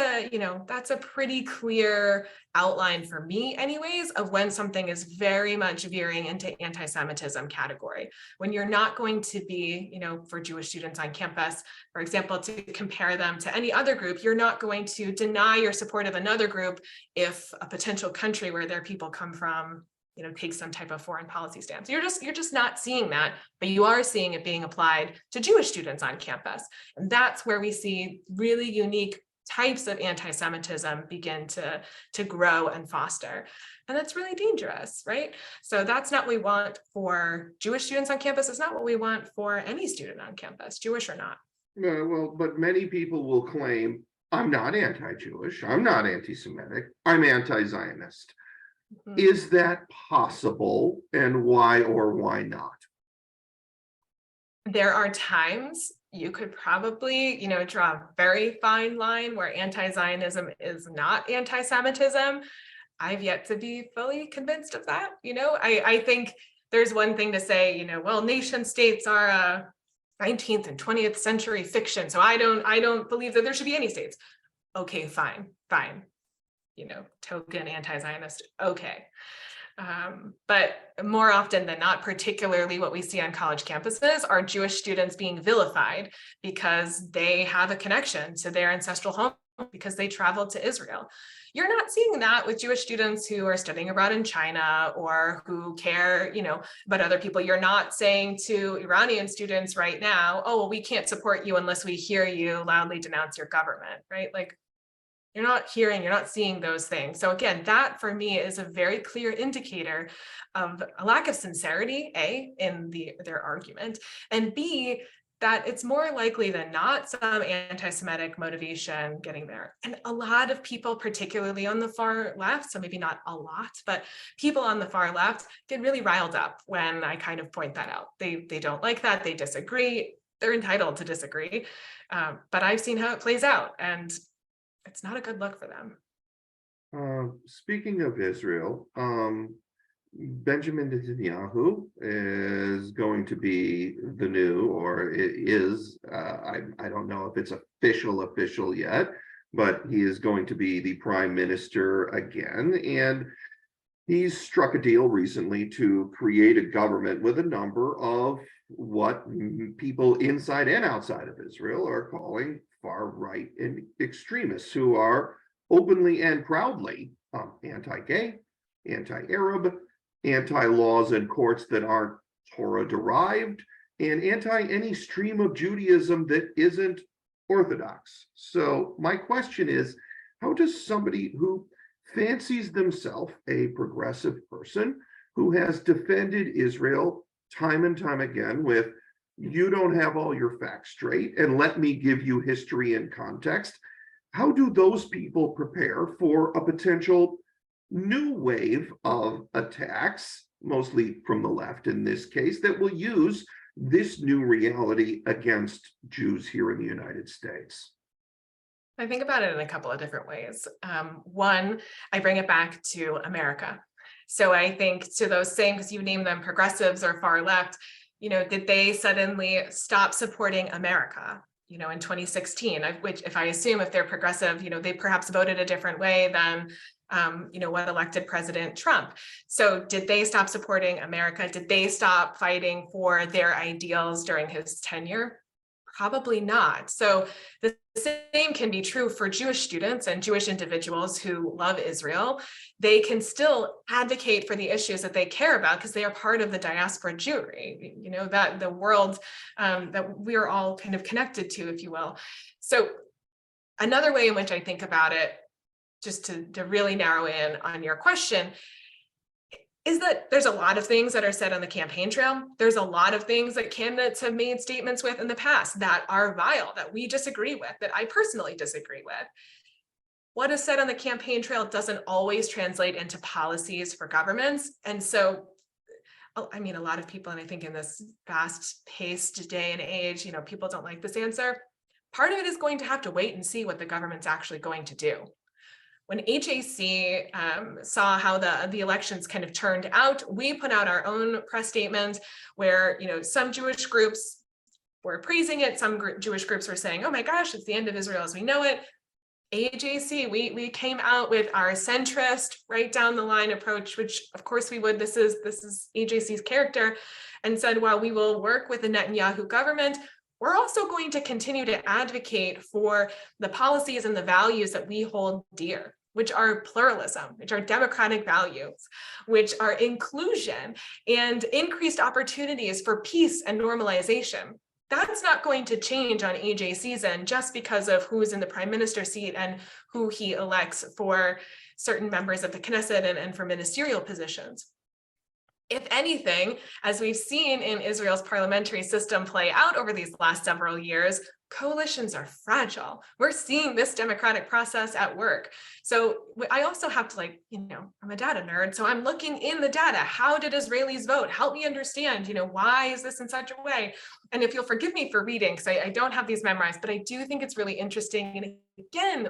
a pretty clear outline for me anyways of when something is very much veering into anti-Semitism category. When you're not going to be, for Jewish students on campus, for example, to compare them to any other group, you're not going to deny your support of another group if a potential country where their people come from take some type of foreign policy stance. You're just not seeing that, but you are seeing it being applied to Jewish students on campus. And that's where we see really unique types of anti-Semitism begin to grow and foster. And that's really dangerous, right? So that's not what we want for Jewish students on campus. It's not what we want for any student on campus, Jewish or not. Yeah, well, but many people will claim I'm not anti-Jewish, I'm not anti-Semitic, I'm anti-Zionist. Mhm. Is that possible, and why or why not? There are times you could probably, draw a very fine line where anti-Zionism is not anti-Semitism. I've yet to be fully convinced of that. I think there's one thing to say, well, nation states are a 19th and 20th century fiction, so I don't believe that there should be any states. Okay, fine. Token anti-Zionist. Okay. But more often than not, particularly what we see on college campuses, are Jewish students being vilified because they have a connection to their ancestral home because they traveled to Israel. You're not seeing that with Jewish students who are studying abroad in China or who care, about other people. You're not saying to Iranian students right now, oh, well, we can't support you unless we hear you loudly denounce your government, right? Like, you're not seeing those things. So again, that for me is a very clear indicator of a lack of sincerity, A, in their argument, and B, that it's more likely than not some anti-Semitic motivation getting there. And a lot of people, particularly on the far left, so maybe not a lot, but people on the far left get really riled up when I kind of point that out. They don't like that, they disagree, they're entitled to disagree, but I've seen how it plays out, and it's not a good look for them. Speaking of Israel, Benjamin Netanyahu is going to be the new, or it is, I don't know if it's official yet, but he is going to be the prime minister again. And he's struck a deal recently to create a government with a number of what people inside and outside of Israel are calling far-right and extremists, who are openly and proudly anti-gay, anti-Arab, anti-laws and courts that aren't Torah-derived, and anti any stream of Judaism that isn't Orthodox. So my question is, how does somebody who fancies themselves a progressive person, who has defended Israel time and time again with, you don't have all your facts straight, and let me give you history and context, how do those people prepare for a potential new wave of attacks, mostly from the left in this case, that will use this new reality against Jews here in the United States? I think about it in a couple of different ways. One, I bring it back to America. So I think to those same, because you name them progressives or far left, did they suddenly stop supporting America, in 2016, which if I assume if they're progressive, they perhaps voted a different way than, what elected President Trump. So did they stop supporting America? Did they stop fighting for their ideals during his tenure? Probably not. So the same can be true for Jewish students and Jewish individuals who love Israel. They can still advocate for the issues that they care about because they are part of the diaspora Jewry, that the world that we're all kind of connected to, if you will. So another way in which I think about it, just to really narrow in on your question, is that there's a lot of things that are said on the campaign trail. There's a lot of things that candidates have made statements with in the past that are vile, that we disagree with, that I personally disagree with. What is said on the campaign trail doesn't always translate into policies for governments. And so, a lot of people, and I think in this fast-paced day and age, people don't like this answer. Part of it is going to have to wait and see what the government's actually going to do. When HAC saw how the elections kind of turned out, we put out our own press statement where, some Jewish groups were praising it. Some Jewish groups were saying, oh my gosh, it's the end of Israel as we know it. AJC, we came out with our centrist, right down the line approach, which of course we would, this is AJC's character, and said, while we will work with the Netanyahu government, we're also going to continue to advocate for the policies and the values that we hold dear, which are pluralism, which are democratic values, which are inclusion and increased opportunities for peace and normalization. That's not going to change on AJC's end just because of who's in the prime minister seat and who he elects for certain members of the Knesset and for ministerial positions. If anything, as we've seen in Israel's parliamentary system play out over these last several years, coalitions are fragile. We're seeing this democratic process at work. So I also have to, I'm a data nerd, so I'm looking in the data. How did Israelis vote? Help me understand, why is this in such a way? And if you'll forgive me for reading, because I don't have these memorized, but I do think it's really interesting. And again,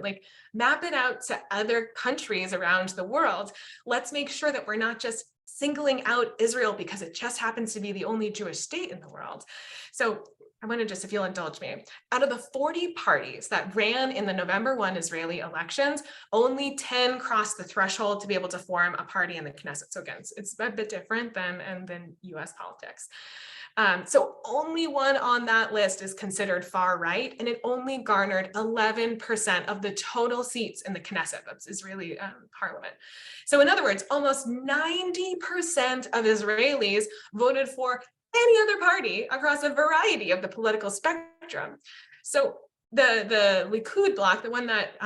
map it out to other countries around the world. Let's make sure that we're not just singling out Israel because it just happens to be the only Jewish state in the world. So I want to just, if you'll indulge me, out of the 40 parties that ran in the November 1 Israeli elections, only 10 crossed the threshold to be able to form a party in the Knesset. So again, it's a bit different than US politics. So only one on that list is considered far right, and it only garnered 11% of the total seats in the Knesset, that's Israeli parliament. So in other words, almost 90% of Israelis voted for any other party across a variety of the political spectrum. So the Likud bloc, the one that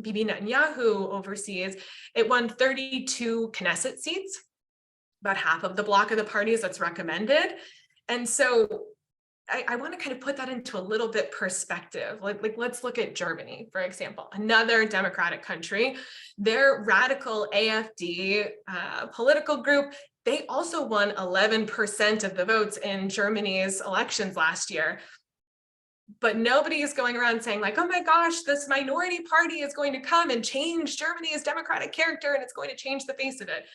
Bibi Netanyahu oversees, it won 32 Knesset seats, about half of the bloc of the parties that's recommended. And so I want to kind of put that into a little bit perspective. Let's look at Germany, for example, another democratic country. Their radical AfD political group, they also won 11% of the votes in Germany's elections last year. But nobody is going around saying oh my gosh, this minority party is going to come and change Germany's democratic character and it's going to change the face of it.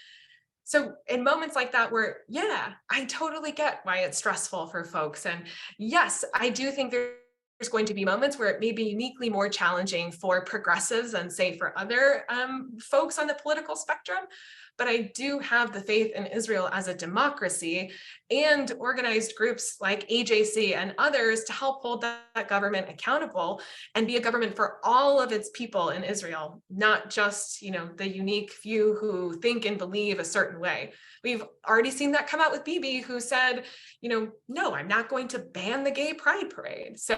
So in moments like that where, yeah, I totally get why it's stressful for folks. And yes, I do think there's going to be moments where it may be uniquely more challenging for progressives than say for other folks on the political spectrum. But I do have the faith in Israel as a democracy and organized groups like AJC and others to help hold that government accountable and be a government for all of its people in Israel, not just, the unique few who think and believe a certain way. We've already seen that come out with Bibi, who said, no, I'm not going to ban the gay pride parade. So,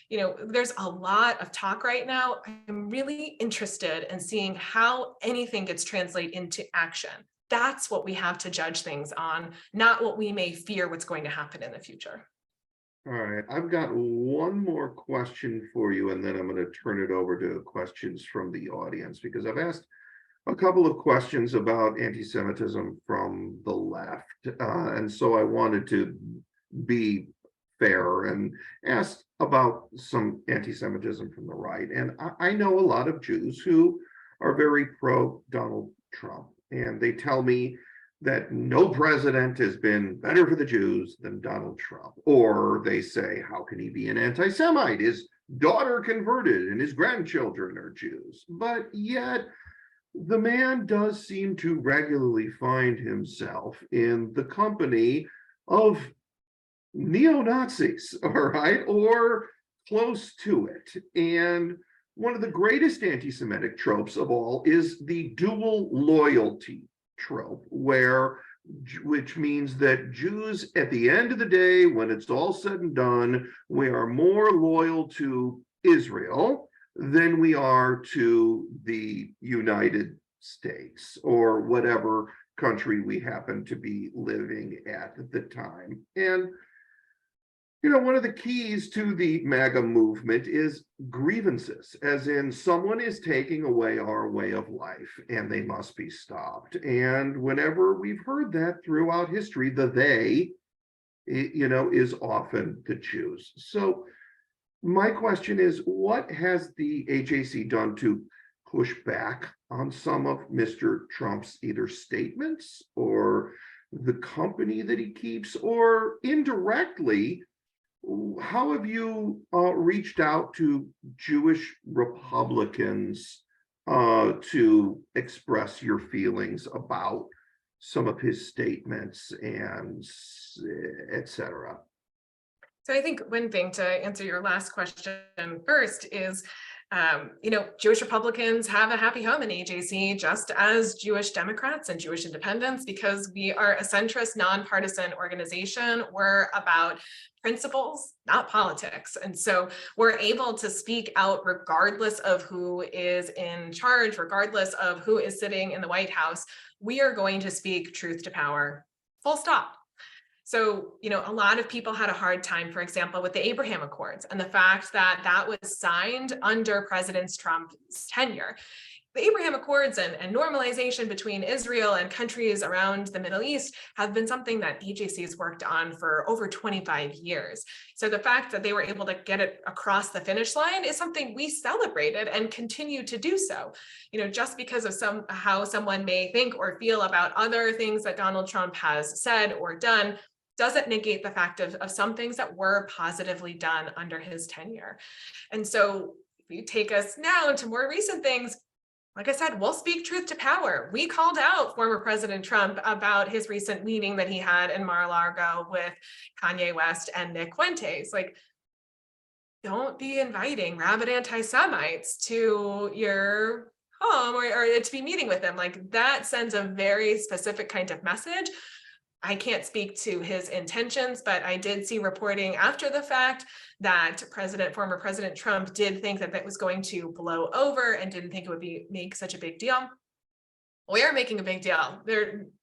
there's a lot of talk right now. I'm really interested in seeing how anything gets translated into action. That's what we have to judge things on, not what we may fear what's going to happen in the future. All right, I've got one more question for you, and then I'm going to turn it over to questions from the audience, because I've asked a couple of questions about anti-Semitism from the left. And so I wanted to be fair and ask about some anti-Semitism from the right. And I know a lot of Jews who are very pro Donald Trump, and they tell me that no president has been better for the Jews than Donald Trump. Or they say, how can he be an anti-Semite? His daughter converted and his grandchildren are Jews. But yet, the man does seem to regularly find himself in the company of neo-Nazis, all right, or close to it. And one of the greatest anti-Semitic tropes of all is the dual loyalty trope, which means that Jews, at the end of the day, when it's all said and done, we are more loyal to Israel than we are to the United States or whatever country we happen to be living at the time. And one of the keys to the MAGA movement is grievances, as in someone is taking away our way of life and they must be stopped. And whenever we've heard that throughout history, the they, is often the Jews. So my question is, what has the AJC done to push back on some of Mr. Trump's either statements or the company that he keeps, or indirectly, how have you reached out to Jewish Republicans to express your feelings about some of his statements and et cetera? So I think one thing to answer your last question first is, Jewish Republicans have a happy home in AJC, just as Jewish Democrats and Jewish independents, because we are a centrist, nonpartisan organization. We're about principles, not politics. And so we're able to speak out regardless of who is in charge, regardless of who is sitting in the White House. We are going to speak truth to power full stop. So, a lot of people had a hard time, for example, with the Abraham Accords and the fact that that was signed under President Trump's tenure. The Abraham Accords and normalization between Israel and countries around the Middle East have been something that AJC has worked on for over 25 years. So the fact that they were able to get it across the finish line is something we celebrated and continue to do so. Just because of how someone may think or feel about other things that Donald Trump has said or done doesn't negate the fact of some things that were positively done under his tenure. And so if you take us now into more recent things, like I said, we'll speak truth to power. We called out former President Trump about his recent meeting that he had in Mar-a-Lago with Kanye West and Nick Fuentes. Like, don't be inviting rabid anti-Semites to your home or to be meeting with them. Like, that sends a very specific kind of message. I can't speak to his intentions, but I did see reporting after the fact that former President Trump did think that that was going to blow over and didn't think it would make such a big deal. We are making a big deal.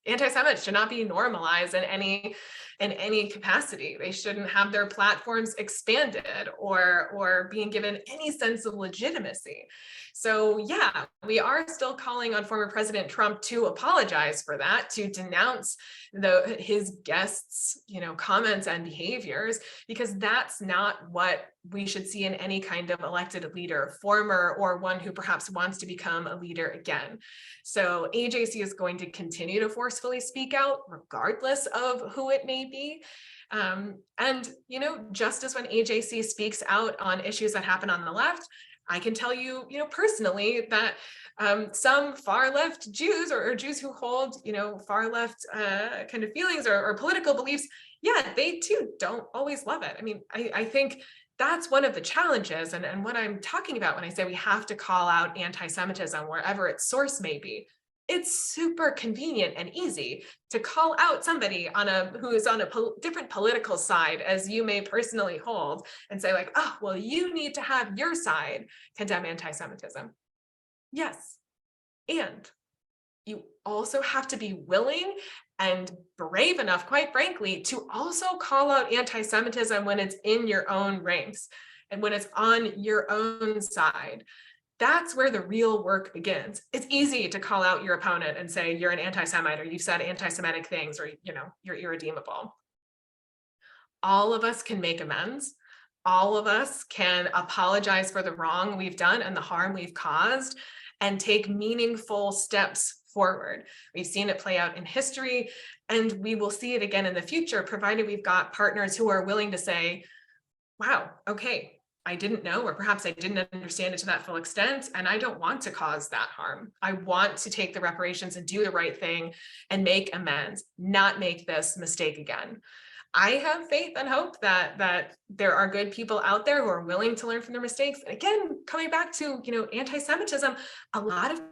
Anti-Semites should not be normalized in any capacity. They shouldn't have their platforms expanded or being given any sense of legitimacy. So yeah, we are still calling on former President Trump to apologize for that, to denounce his guests' comments and behaviors, because that's not what we should see in any kind of elected leader, former or one who perhaps wants to become a leader again. So AJC is going to continue to forcefully speak out regardless of who it may be. And just as when AJC speaks out on issues that happen on the left, I can tell you, personally that some far left Jews or Jews who hold, far left kind of feelings or political beliefs, yeah, they too don't always love it. I mean, I think that's one of the challenges and what I'm talking about when I say we have to call out anti-Semitism wherever its source may be. It's super convenient and easy to call out somebody who is on a different political side as you may personally hold and say like, oh, well, you need to have your side condemn anti-Semitism. Yes, and you also have to be willing and brave enough, quite frankly, to also call out anti-Semitism when it's in your own ranks and when it's on your own side. That's where the real work begins. It's easy to call out your opponent and say you're an anti-Semite or you've said anti-Semitic things or you're irredeemable. All of us can make amends. All of us can apologize for the wrong we've done and the harm we've caused and take meaningful steps forward. We've seen it play out in history and we will see it again in the future, provided we've got partners who are willing to say, wow, okay, I didn't know, or perhaps I didn't understand it to that full extent, and I don't want to cause that harm. I want to take the reparations and do the right thing and make amends, not make this mistake again. I have faith and hope that there are good people out there who are willing to learn from their mistakes. And again, coming back to, anti-Semitism, a lot of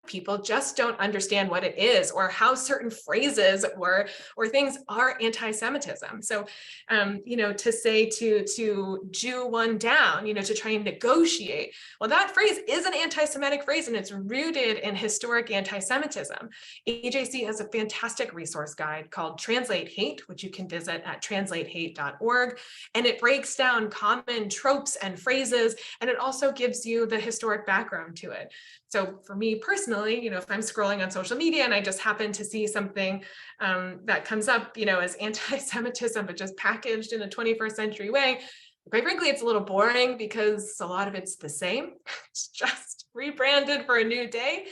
people just don't understand what it is or how certain phrases or things are anti-Semitism. So, to say to Jew one down, to try and negotiate, well, that phrase is an anti-Semitic phrase and it's rooted in historic anti-Semitism. AJC has a fantastic resource guide called Translate Hate, which you can visit at translatehate.org. And it breaks down common tropes and phrases, and it also gives you the historic background to it. So for me personally, if I'm scrolling on social media and I just happen to see something that comes up, as anti-Semitism, but just packaged in a 21st century way, quite frankly, it's a little boring because a lot of it's the same. It's just rebranded for a new day.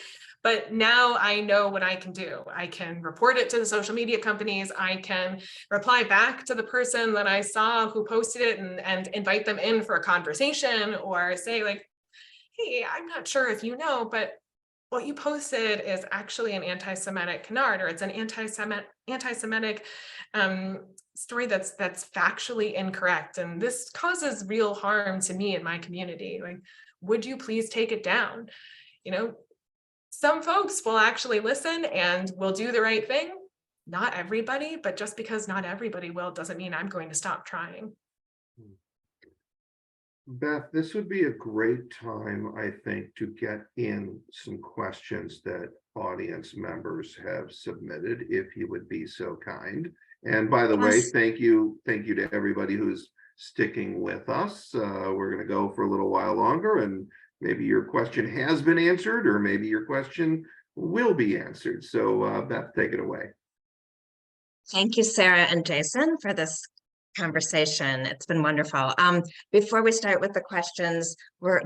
But now I know what I can do. I can report it to the social media companies. I can reply back to the person that I saw who posted it and invite them in for a conversation or say like, hey, I'm not sure if you know, but what you posted is actually an anti-Semitic canard, or it's an anti-Semitic story that's factually incorrect. And this causes real harm to me and my community. Like, would you please take it down? Some folks will actually listen and will do the right thing. Not everybody, but just because not everybody will doesn't mean I'm going to stop trying. Beth, this would be a great time, I think, to get in some questions that audience members have submitted, if you would be so kind. And by the way, Yes. thank you to everybody who's sticking with us. We're going to go for a little while longer, and maybe your question has been answered, or maybe your question will be answered. So Beth, take it away. Thank you, Sarah and Jason, for this conversation. It's been wonderful. Before we start with the questions,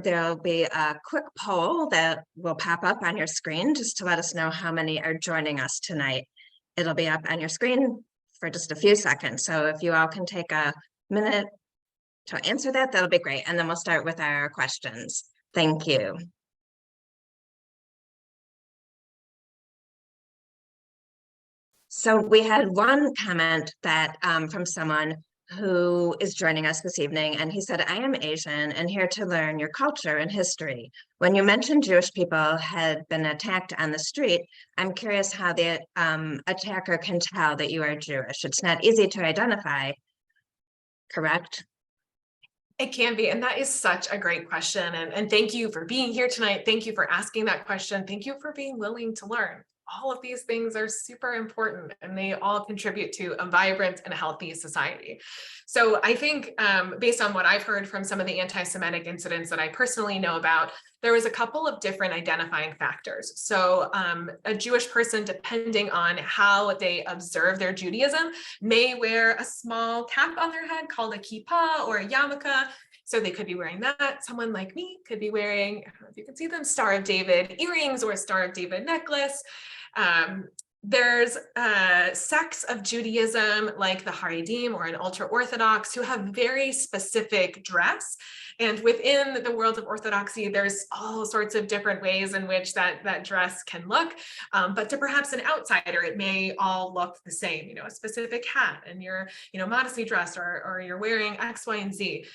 there'll be a quick poll that will pop up on your screen just to let us know how many are joining us tonight. It'll be up on your screen for just a few seconds. So if you all can take a minute to answer that, that'll be great. And then we'll start with our questions. Thank you. So we had one comment that from someone who is joining us this evening, and he said, I am Asian and here to learn your culture and history. When you mentioned Jewish people had been attacked on the street, I'm curious how the attacker can tell that you are Jewish. It's not easy to identify, correct? It can be, and that is such a great question. And thank you for being here tonight. Thank you for asking that question. Thank you for being willing to learn. All of these things are super important, and they all contribute to a vibrant and healthy society. So I think based on what I've heard from some of the anti-Semitic incidents that I personally know about, there was a couple of different identifying factors. So a Jewish person, depending on how they observe their Judaism, may wear a small cap on their head called a kippah or a yarmulke. So they could be wearing that. Someone like me could be wearing, I don't know if you can see them, Star of David earrings or a Star of David necklace. There's sects of Judaism like the Haredim or an ultra-Orthodox who have very specific dress. And within the world of Orthodoxy, there's all sorts of different ways in which that dress can look. But to perhaps an outsider, it may all look the same, a specific hat, and you're, modestly dressed, or you're wearing X, Y, and Z.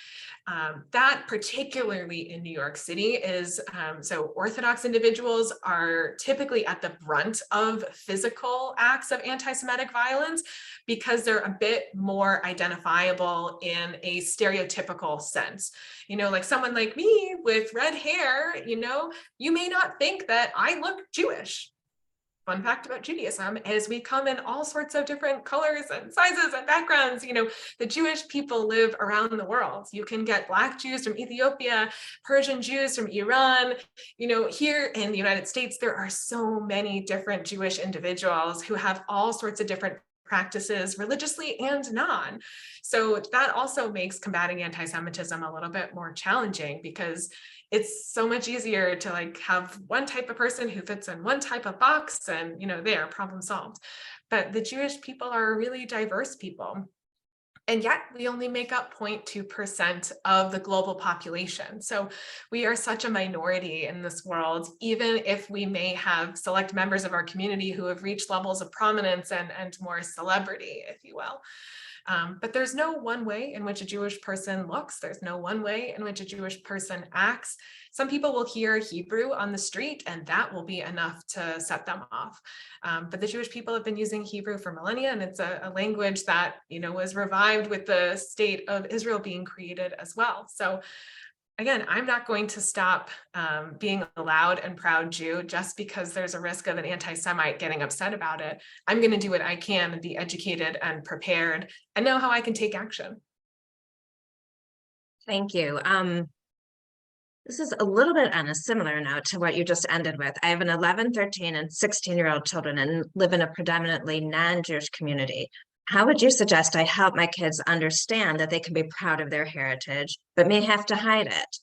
That particularly in New York City is, so Orthodox individuals are typically at the brunt of physical acts of anti-Semitic violence because they're a bit more identifiable in a stereotypical sense. Like someone like me with red hair, you may not think that I look Jewish. Fun fact about Judaism is we come in all sorts of different colors and sizes and backgrounds. The Jewish people live around the world. You can get Black Jews from Ethiopia, Persian Jews from Iran. Here in the United States, there are so many different Jewish individuals who have all sorts of different practices, religiously and non. So that also makes combating anti-Semitism a little bit more challenging because it's so much easier to have one type of person who fits in one type of box and, there, problem solved. But the Jewish people are a really diverse people. And yet we only make up 0.2% of the global population. So we are such a minority in this world, even if we may have select members of our community who have reached levels of prominence and more celebrity, if you will. But there's no one way in which a Jewish person looks. There's no one way in which a Jewish person acts. Some people will hear Hebrew on the street, and that will be enough to set them off. But the Jewish people have been using Hebrew for millennia, and it's a language that, was revived with the state of Israel being created as well. So again, I'm not going to stop being a loud and proud Jew just because there's a risk of an anti-Semite getting upset about it. I'm going to do what I can and be educated and prepared and know how I can take action. Thank you. This is a little bit on a similar note to what you just ended with. I have an 11, 13, and 16-year-old children and live in a predominantly non-Jewish community. How would you suggest I help my kids understand that they can be proud of their heritage, but may have to hide it?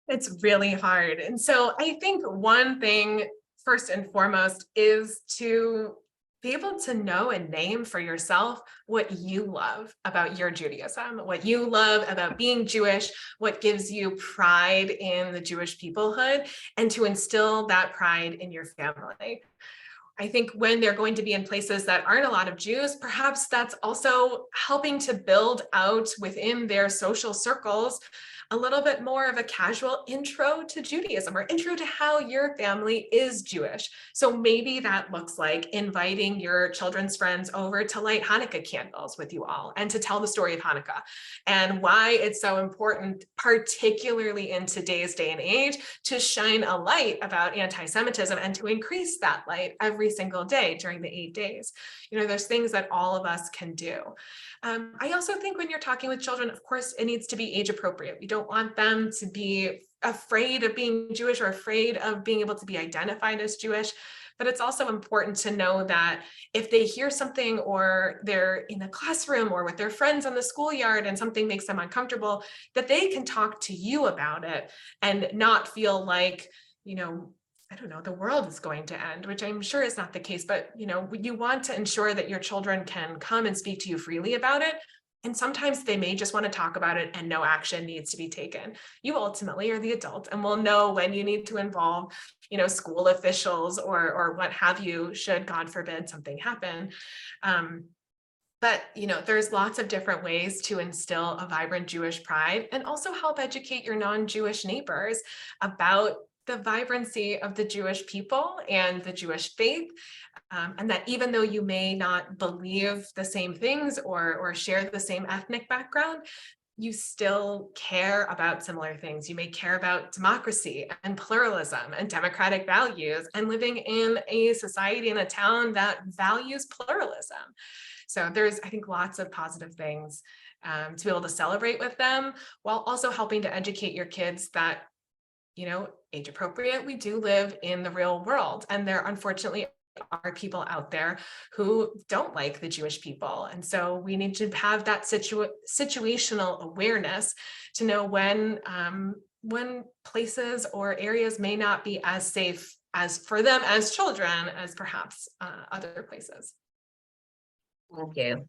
It's really hard. And so I think one thing, first and foremost, is to be able to know and name for yourself what you love about your Judaism, what you love about being Jewish, what gives you pride in the Jewish peoplehood, and to instill that pride in your family. I think when they're going to be in places that aren't a lot of Jews, perhaps that's also helping to build out within their social circles a little bit more of a casual intro to Judaism or intro to how your family is Jewish. So maybe that looks like inviting your children's friends over to light Hanukkah candles with you all and to tell the story of Hanukkah and why it's so important, particularly in today's day and age, to shine a light about anti-Semitism and to increase that light every single day during the 8 days. You know, there's things that all of us can do. I also think when you're talking with children, of course, it needs to be age appropriate. We don't want them to be afraid of being Jewish or afraid of being able to be identified as Jewish. But it's also important to know that if they hear something or they're in a classroom or with their friends on the schoolyard and something makes them uncomfortable, that they can talk to you about it and not feel like, you know, I don't know, the world is going to end, which I'm sure is not the case, but you know, you want to ensure that your children can come and speak to you freely about it. And sometimes they may just want to talk about it and no action needs to be taken. You ultimately are the adult and will know when you need to involve, you know, school officials or what have you, should God forbid something happen. But, you know, there's lots of different ways to instill a vibrant Jewish pride and also help educate your non-Jewish neighbors about the vibrancy of the Jewish people and the Jewish faith. And that even though you may not believe the same things or share the same ethnic background, you still care about similar things. You may care about democracy and pluralism and democratic values and living in a society in a town that values pluralism. So there's, I think, lots of positive things to be able to celebrate with them while also helping to educate your kids that, you know, age appropriate, we do live in the real world. And there unfortunately are people out there who don't like the Jewish people. And so we need to have that situational awareness to know when places or areas may not be as safe as for them as children as perhaps other places. Thank you.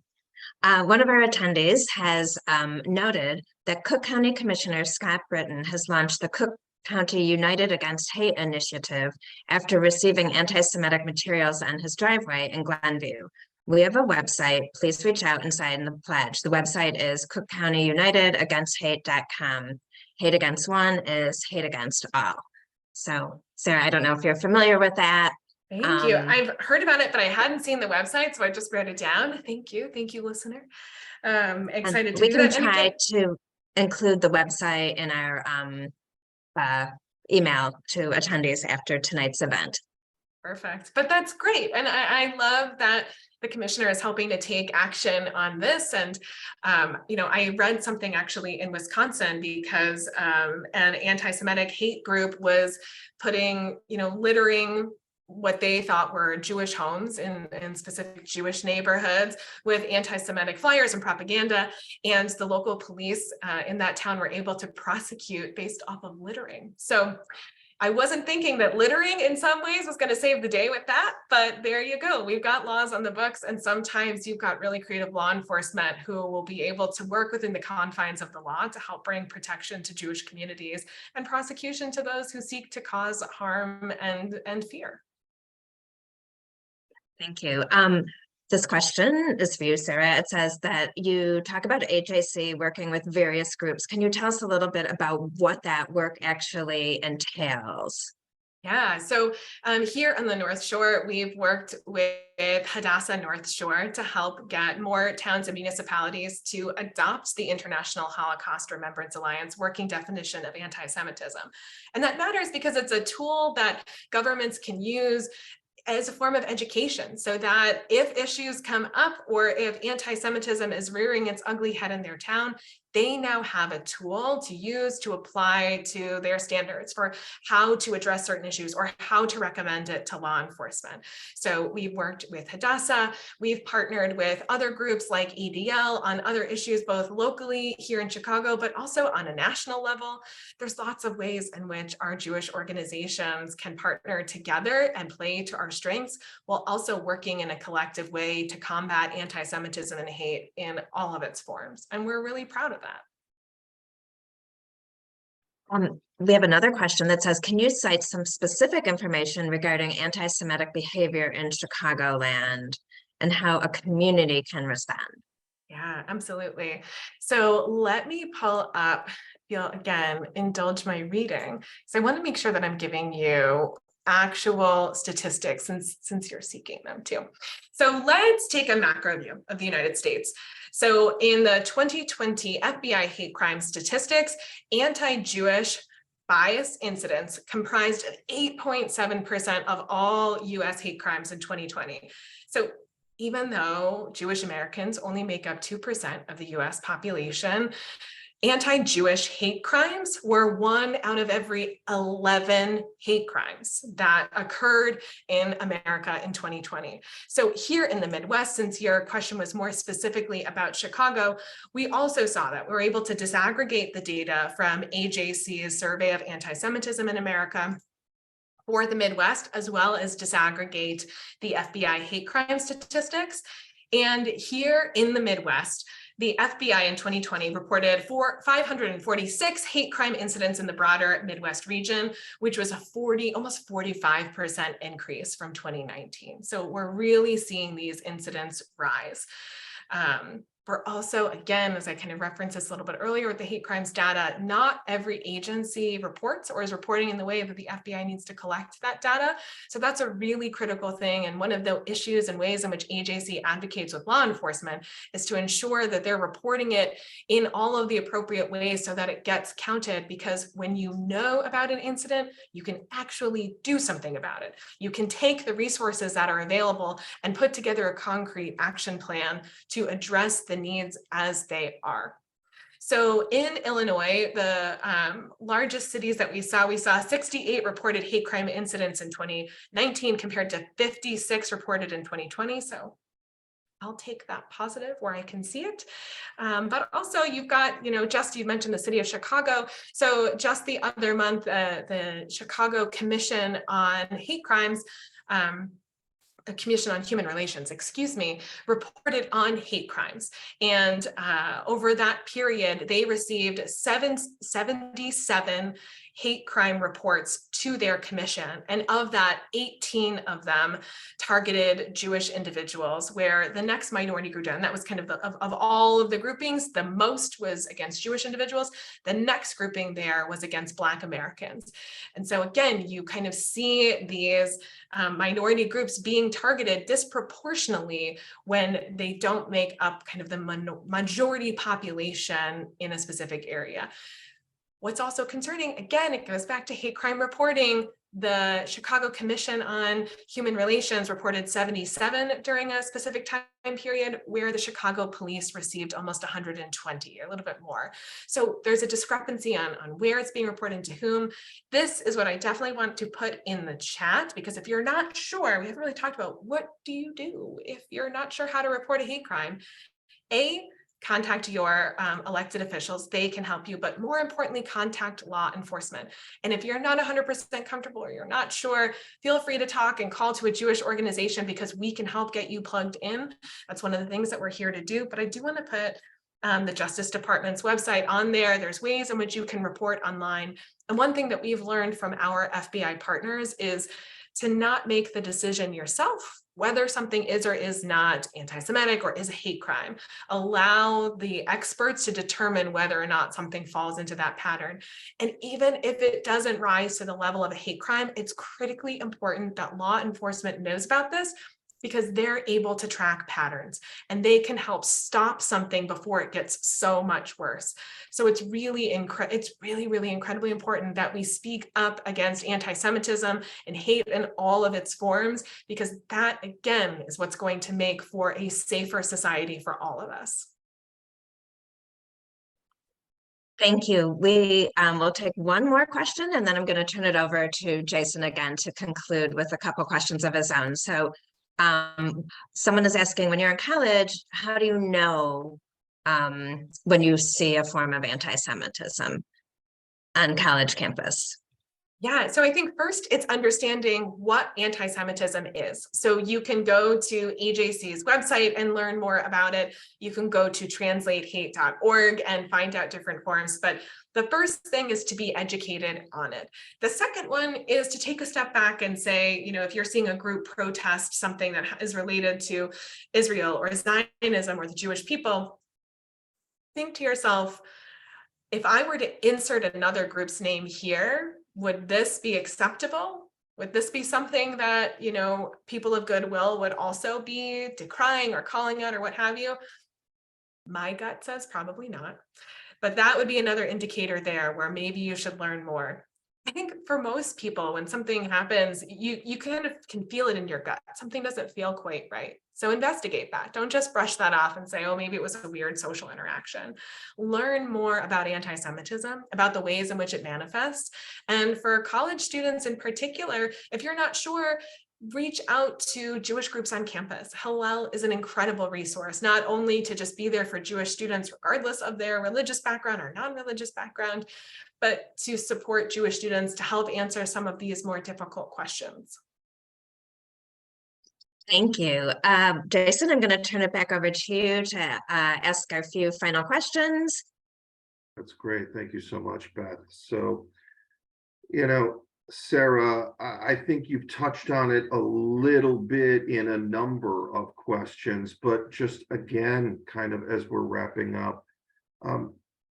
One of our attendees has noted that Cook County Commissioner Scott Britton has launched the Cook County United Against Hate initiative after receiving anti-Semitic materials on his driveway in Glenview. We have a website. Please reach out and sign the pledge. The website is cookcountyunitedagainst-hate.com. Hate against one is hate against all. So, Sarah, I don't know if you're familiar with that. Thank you. I've heard about it, but I hadn't seen the website, so I just wrote it down. Thank you. Thank you, listener. Excited to we do can that. try to include the website in our email to attendees after tonight's event. Perfect. But that's great. And I love that the commissioner is helping to take action on this. And, you know, I read something actually in Wisconsin because an anti-Semitic hate group was putting, you know, littering what they thought were Jewish homes in specific Jewish neighborhoods with anti-Semitic flyers and propaganda. And the local police in that town were able to prosecute based off of littering. So I wasn't thinking that littering in some ways was going to save the day with that, but there you go. We've got laws on the books, and sometimes you've got really creative law enforcement who will be able to work within the confines of the law to help bring protection to Jewish communities and prosecution to those who seek to cause harm and fear. Thank you. This question is for you, Sarah. It says that you talk about AJC working with various groups. Can you tell us a little bit about what that work actually entails? Yeah, so here on the North Shore, we've worked with Hadassah North Shore to help get more towns and municipalities to adopt the International Holocaust Remembrance Alliance working definition of anti-Semitism. And that matters because it's a tool that governments can use as a form of education so that if issues come up or if anti-Semitism is rearing its ugly head in their town, they now have a tool to use to apply to their standards for how to address certain issues or how to recommend it to law enforcement. So we've worked with Hadassah, we've partnered with other groups like EDL on other issues, both locally here in Chicago, but also on a national level. There's lots of ways in which our Jewish organizations can partner together and play to our strengths while also working in a collective way to combat anti-Semitism and hate in all of its forms. And we're really proud of that. We have another question that says, can you cite some specific information regarding anti-Semitic behavior in Chicagoland and how a community can respond? Yeah, absolutely. So let me pull up, you'll again indulge my reading. So I want to make sure that I'm giving you actual statistics since you're seeking them too. So let's take a macro view of the United States. So in the 2020 FBI hate crime statistics, anti-Jewish bias incidents comprised of 8.7% of all US hate crimes in 2020. So even though Jewish Americans only make up 2% of the US population, anti-Jewish hate crimes were 1 out of every 11 hate crimes that occurred in America in 2020. So here in the Midwest, since your question was more specifically about Chicago, we also saw that. We were able to disaggregate the data from AJC's survey of anti-Semitism in America for the Midwest, as well as disaggregate the FBI hate crime statistics. And here in the Midwest, the FBI in 2020 reported 546 hate crime incidents in the broader Midwest region, which was a almost 45% increase from 2019. So we're really seeing these incidents rise. We're also, again, as I kind of referenced this a little bit earlier with the hate crimes data, not every agency reports or is reporting in the way that the FBI needs to collect that data. So that's a really critical thing. And one of the issues and ways in which AJC advocates with law enforcement is to ensure that they're reporting it in all of the appropriate ways so that it gets counted, because when you know about an incident, you can actually do something about it. You can take the resources that are available and put together a concrete action plan to address the needs as they are. So in Illinois, the largest cities that we saw 68 reported hate crime incidents in 2019 compared to 56 reported in 2020. So I'll take that positive where I can see it. But also you've got, you mentioned the city of Chicago. So just the other month, the Chicago Commission on Hate Crimes, the Commission on Human Relations, reported on hate crimes. And over that period, they received 77 hate crime reports to their commission. And of that, 18 of them targeted Jewish individuals, where the next minority group, and that was kind of of all of the groupings, the most was against Jewish individuals. The next grouping there was against Black Americans. And so again, you kind of see these minority groups being targeted disproportionately when they don't make up kind of the majority population in a specific area. What's also concerning, again, it goes back to hate crime reporting. The Chicago Commission on Human Relations reported 77 during a specific time period, where the Chicago police received almost 120, a little bit more. So there's a discrepancy on where it's being reported to whom. This is what I definitely want to put in the chat, because if you're not sure, we haven't really talked about what do you do if you're not sure how to report a hate crime. Contact your elected officials. They can help you, but more importantly, contact law enforcement. And if you're not 100% comfortable or you're not sure, feel free to talk and call to a Jewish organization, because we can help get you plugged in. That's one of the things that we're here to do. But I do want to put the Justice Department's website on there. There's ways in which you can report online. And one thing that we've learned from our FBI partners is to not make the decision yourself whether something is or is not anti-Semitic or is a hate crime. Allow the experts to determine whether or not something falls into that pattern. And even if it doesn't rise to the level of a hate crime, it's critically important that law enforcement knows about this, because they're able to track patterns and they can help stop something before it gets so much worse. So it's really incredibly important that we speak up against anti-Semitism and hate in all of its forms, because that, again, is what's going to make for a safer society for all of us. Thank you. We will take one more question, and then I'm going to turn it over to Jason again to conclude with a couple questions of his own. So someone is asking, when you're in college, how do you know when you see a form of anti-Semitism on college campus? Yeah, so I think first it's understanding what anti-Semitism is. So you can go to AJC's website and learn more about it. You can go to translatehate.org and find out different forms. But the first thing is to be educated on it. The second one is to take a step back and say, if you're seeing a group protest something that is related to Israel or Zionism or the Jewish people, think to yourself, if I were to insert another group's name here, would this be acceptable? Would this be something that, people of goodwill would also be decrying or calling out or what have you? My gut says probably not. But that would be another indicator there where maybe you should learn more. I think for most people, when something happens, you kind of can feel it in your gut. Something doesn't feel quite right. So investigate that. Don't just brush that off and say, oh, maybe it was a weird social interaction. Learn more about anti-Semitism, about the ways in which it manifests. And for college students in particular, if you're not sure, reach out to Jewish groups on campus. Hillel is an incredible resource, not only to just be there for Jewish students, regardless of their religious background or non-religious background, but to support Jewish students to help answer some of these more difficult questions. Thank you. Jason, I'm going to turn it back over to you to ask our few final questions. That's great. Thank you so much, Beth. So, Sarah, I think you've touched on it a little bit in a number of questions, but just again, kind of as we're wrapping up,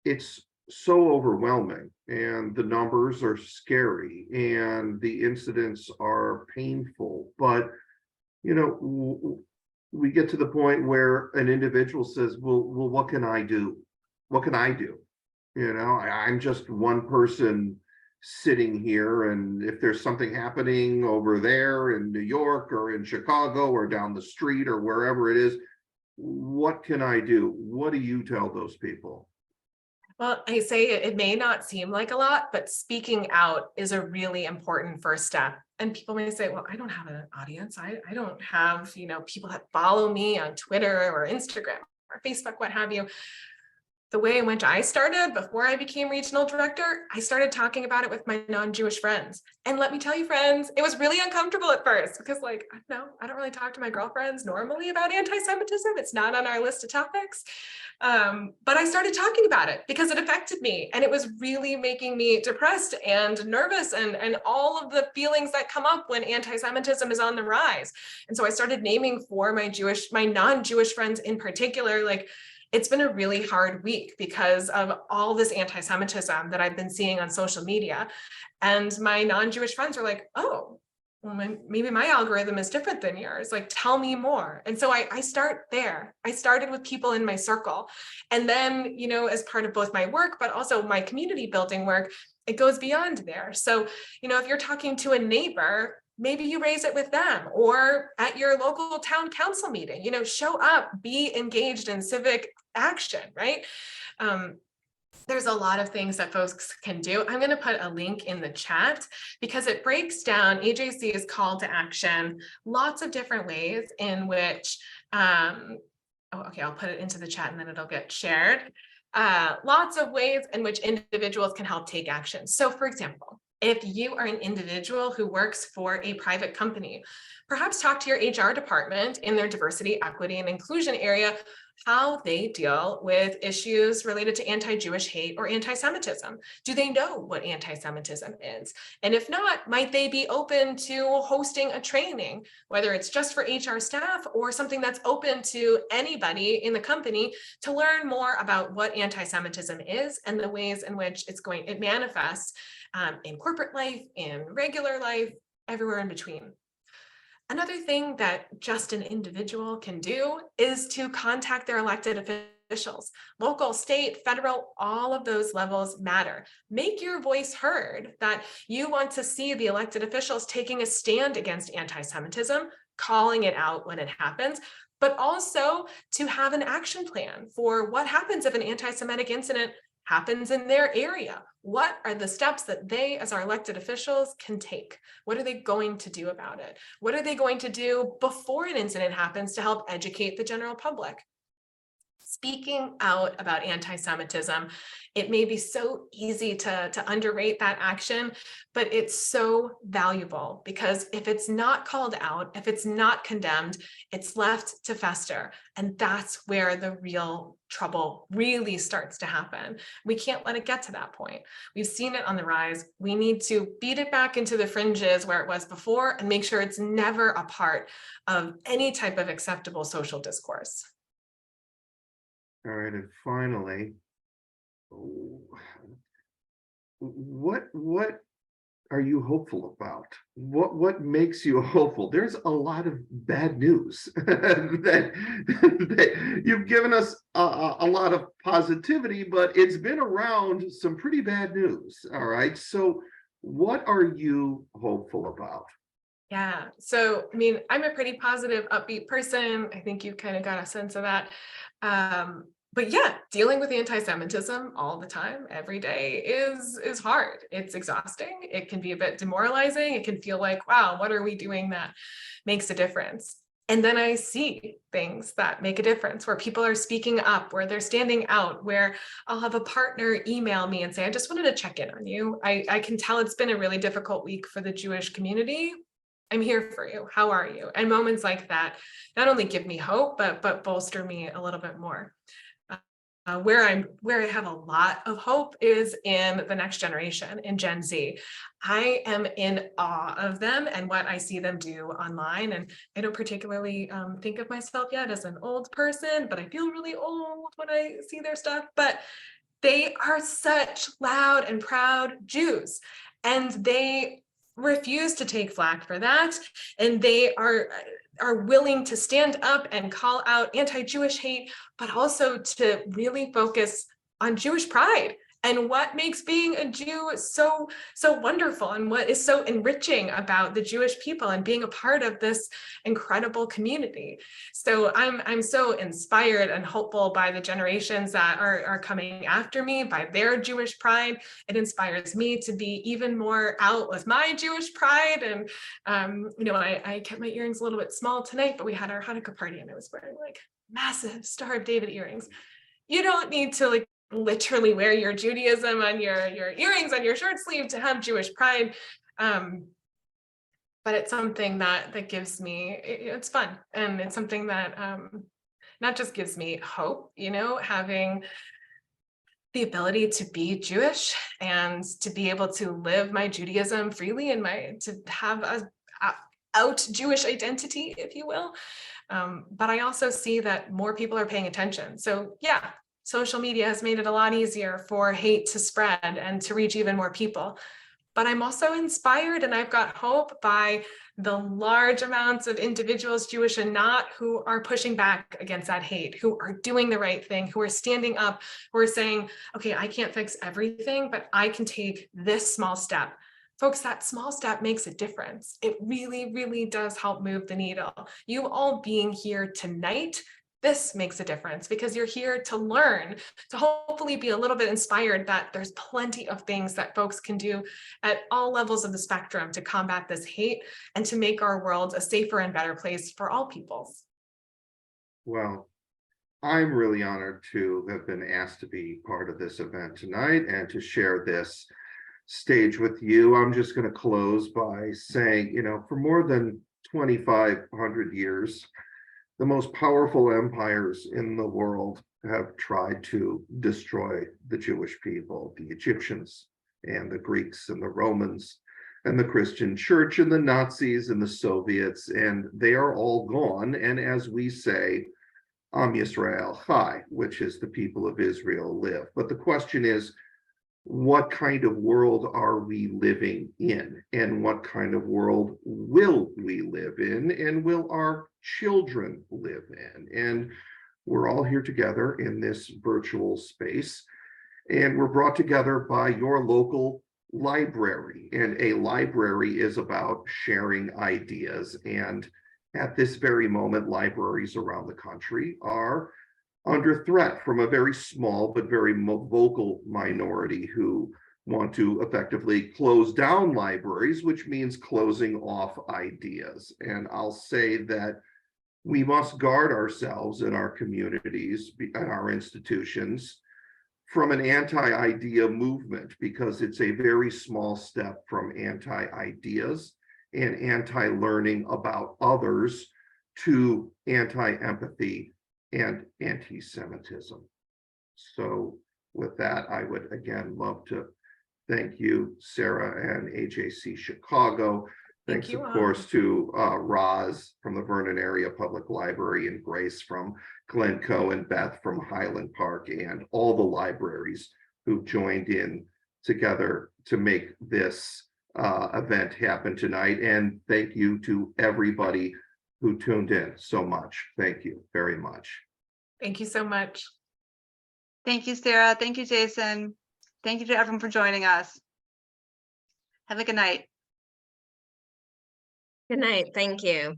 it's so overwhelming and the numbers are scary and the incidents are painful, but we get to the point where an individual says, well, what can I do? What can I do? I'm just one person sitting here, and if there's something happening over there in New York or in Chicago or down the street or wherever it is, what can I do? What do you tell those people? Well, I say it may not seem like a lot, but speaking out is a really important first step. And people may say, well, I don't have an audience. I don't have, people that follow me on Twitter or Instagram or Facebook, what have you. The way in which I started before I became regional director, I started talking about it with my non-Jewish friends. And let me tell you, friends, it was really uncomfortable at first because I don't really talk to my girlfriends normally about anti-Semitism. It's not on our list of topics. But I started talking about it because it affected me and it was really making me depressed and nervous and all of the feelings that come up when anti-Semitism is on the rise. And so I started naming for my non-Jewish friends in particular, it's been a really hard week because of all this anti-Semitism that I've been seeing on social media. And my non-Jewish friends are like, oh, well, maybe my algorithm is different than yours. Tell me more. And so I start there. I started with people in my circle. And then, as part of both my work, but also my community building work, it goes beyond there. So, if you're talking to a neighbor, maybe you raise it with them or at your local town council meeting, show up, be engaged in civic action, right? There's a lot of things that folks can do. I'm going to put a link in the chat because it breaks down AJC's call to action, lots of different ways in which, I'll put it into the chat and then it'll get shared. Lots of ways in which individuals can help take action. So for example, if you are an individual who works for a private company, perhaps talk to your HR department in their diversity, equity, and inclusion area, how they deal with issues related to anti-Jewish hate or anti-Semitism. Do they know what anti-Semitism is? And if not, might they be open to hosting a training, whether it's just for HR staff or something that's open to anybody in the company to learn more about what anti-Semitism is and the ways in which it manifests in corporate life, in regular life, everywhere in between. Another thing that just an individual can do is to contact their elected officials. Local, state, federal, all of those levels matter. Make your voice heard that you want to see the elected officials taking a stand against anti-Semitism, calling it out when it happens, but also to have an action plan for what happens if an anti-Semitic incident happens in their area. What are the steps that they, as our elected officials, can take? What are they going to do about it? What are they going to do before an incident happens to help educate the general public? speaking out about anti-Semitism. It may be so easy to underrate that action, but it's so valuable because if it's not called out, if it's not condemned, it's left to fester. And that's where the real trouble really starts to happen. We can't let it get to that point. We've seen it on the rise. We need to beat it back into the fringes where it was before and make sure it's never a part of any type of acceptable social discourse. All right, and finally, what are you hopeful about? What makes you hopeful? There's a lot of bad news that you've given us a lot of positivity, but it's been around some pretty bad news. All right, so what are you hopeful about? Yeah, so I mean, I'm a pretty positive, upbeat person. I think you kind of got a sense of that. But yeah, dealing with anti-Semitism all the time, every day is hard. It's exhausting. It can be a bit demoralizing. It can feel like, wow, what are we doing that makes a difference? And then I see things that make a difference, where people are speaking up, where they're standing out, where I'll have a partner email me and say, I just wanted to check in on you. I can tell it's been a really difficult week for the Jewish community. I'm here for you. How are you? And moments like that not only give me hope, but bolster me a little bit more. Where I have a lot of hope is in the next generation, in Gen Z. I am in awe of them and what I see them do online. And I don't particularly think of myself yet as an old person, but I feel really old when I see their stuff. But they are such loud and proud Jews, and they refuse to take flack for that. And they are willing to stand up and call out anti-Jewish hate, but also to really focus on Jewish pride and what makes being a Jew so wonderful, and what is so enriching about the Jewish people and being a part of this incredible community. So I'm so inspired and hopeful by the generations that are coming after me, by their Jewish pride. It inspires me to be even more out with my Jewish pride. And I kept my earrings a little bit small tonight, but we had our Hanukkah party and I was wearing like massive Star of David earrings. You don't need to literally wear your Judaism on your earrings on your shirt sleeve to have Jewish pride, but it's something that gives me, it's fun, and it's something that not just gives me hope, having the ability to be Jewish and to be able to live my Judaism freely and to have a out Jewish identity, if you will. But I also see that more people are paying attention. So yeah, social media has made it a lot easier for hate to spread and to reach even more people. But I'm also inspired, and I've got hope by the large amounts of individuals, Jewish and not, who are pushing back against that hate, who are doing the right thing, who are standing up, who are saying, okay, I can't fix everything, but I can take this small step. Folks, that small step makes a difference. It really, really does help move the needle. You all being here tonight, this makes a difference because you're here to learn, to hopefully be a little bit inspired that there's plenty of things that folks can do at all levels of the spectrum to combat this hate and to make our world a safer and better place for all peoples. Well, I'm really honored to have been asked to be part of this event tonight and to share this stage with you. I'm just going to close by saying, for more than 2,500 years, the most powerful empires in the world have tried to destroy the Jewish people, the Egyptians and the Greeks and the Romans and the Christian church and the Nazis and the Soviets, and they are all gone. And as we say, Am Yisrael Chai, which is the people of Israel live. But the question is, what kind of world are we living in? And what kind of world will we live in? And will our children live in? And we're all here together in this virtual space. And we're brought together by your local library. And a library is about sharing ideas. And at this very moment, libraries around the country are under threat from a very small but very vocal minority who want to effectively close down libraries, which means closing off ideas. And I'll say that We must guard ourselves in our communities and our institutions from an anti-idea movement, because it's a very small step from anti-ideas and anti-learning about others to anti-empathy and anti-Semitism. So with that, I would again love to thank you, Sarah and AJC Chicago. Thank Thanks, you of all. course, to Roz from the Vernon Area Public Library, and Grace from Glencoe, and Beth from Highland Park, and all the libraries who joined in together to make this event happen tonight. And thank you to everybody who tuned in so much. Thank you very much. Thank you so much. Thank you, Sarah. Thank you, Jason. Thank you to everyone for joining us. Have a good night. Good night. Thank you.